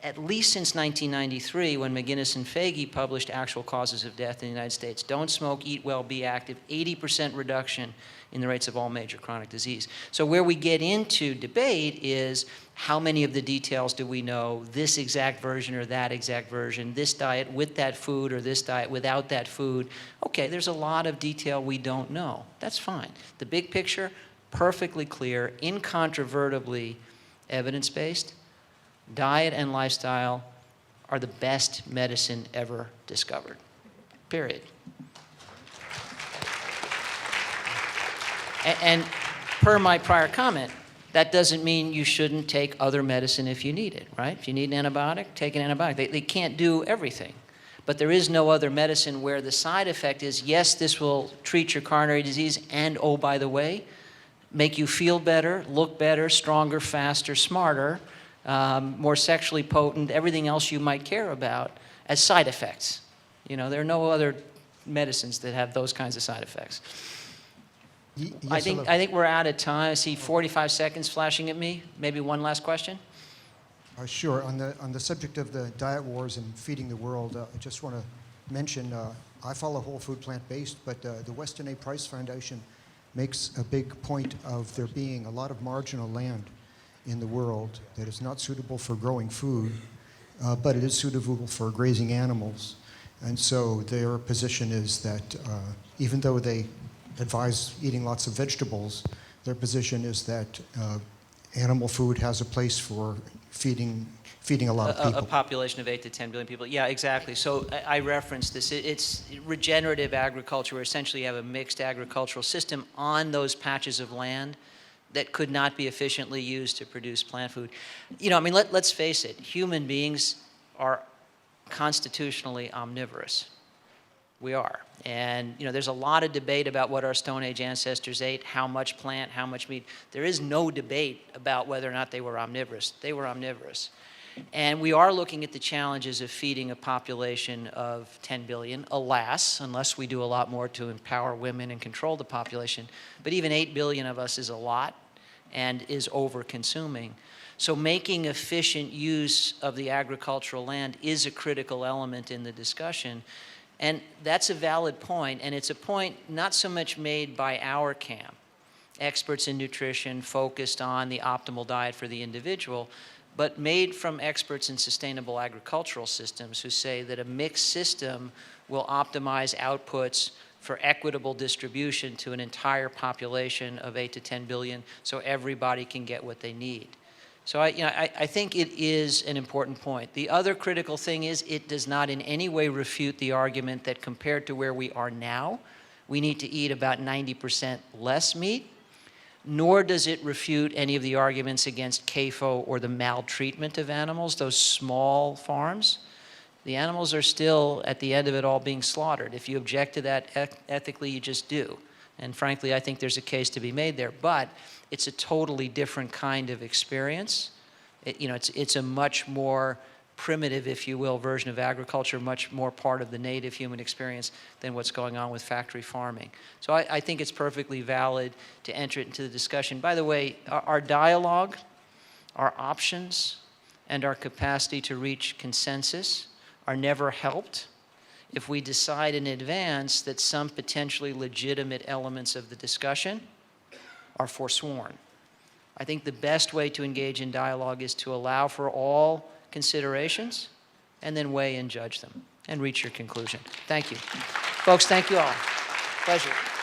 at least since 1993, when McGinnis and Faggy published Actual Causes of Death in the United States. Don't smoke, eat well, be active, 80% reduction in the rates of all major chronic disease. So where we get into debate is how many of the details do we know, this exact version or that exact version, this diet with that food or this diet without that food. Okay, there's a lot of detail we don't know. That's fine. The big picture, perfectly clear, incontrovertibly evidence-based. Diet and lifestyle are the best medicine ever discovered, period. And per my prior comment, that doesn't mean you shouldn't take other medicine if you need it, right? If you need an antibiotic, take an antibiotic. They can't do everything. But there is no other medicine where the side effect is, yes, this will treat your coronary disease, and oh, by the way, make you feel better, look better, stronger, faster, smarter, more sexually potent, everything else you might care about as side effects. There are no other medicines that have those kinds of side effects. Yes, I think we're out of time. I see 45 seconds flashing at me. Maybe one last question? Sure. On the subject of the diet wars and feeding the world, I just want to mention, I follow whole food plant-based, but the Weston A. Price Foundation makes a big point of there being a lot of marginal land in the world that is not suitable for growing food, but it is suitable for grazing animals. And so their position is that even though they advise eating lots of vegetables, their position is that animal food has a place for feeding a lot of people. A population of 8 to 10 billion people. Yeah, exactly. So I referenced this. It's regenerative agriculture, where essentially you have a mixed agricultural system on those patches of land that could not be efficiently used to produce plant food. Let's face it, human beings are constitutionally omnivorous. We are. And, there's a lot of debate about what our Stone Age ancestors ate, how much plant, how much meat. There is no debate about whether or not they were omnivorous. They were omnivorous. And we are looking at the challenges of feeding a population of 10 billion, alas, unless we do a lot more to empower women and control the population. But even 8 billion of us is a lot and is over-consuming. So making efficient use of the agricultural land is a critical element in the discussion. And that's a valid point, and it's a point not so much made by our camp, experts in nutrition focused on the optimal diet for the individual, but made from experts in sustainable agricultural systems who say that a mixed system will optimize outputs for equitable distribution to an entire population of 8 to 10 billion so everybody can get what they need. So I think it is an important point. The other critical thing is it does not in any way refute the argument that compared to where we are now, we need to eat about 90% less meat, nor does it refute any of the arguments against CAFO or the maltreatment of animals, those small farms. The animals are still, at the end of it all, being slaughtered. If you object to that ethically, you just do. And frankly, I think there's a case to be made there. But it's a totally different kind of experience. It's a much more primitive, if you will, version of agriculture, much more part of the native human experience than what's going on with factory farming. So I think it's perfectly valid to enter it into the discussion. By the way, our dialogue, our options, and our capacity to reach consensus are never helped if we decide in advance that some potentially legitimate elements of the discussion are forsworn. I think the best way to engage in dialogue is to allow for all considerations and then weigh and judge them and reach your conclusion. Thank you. Folks, thank you all. Pleasure.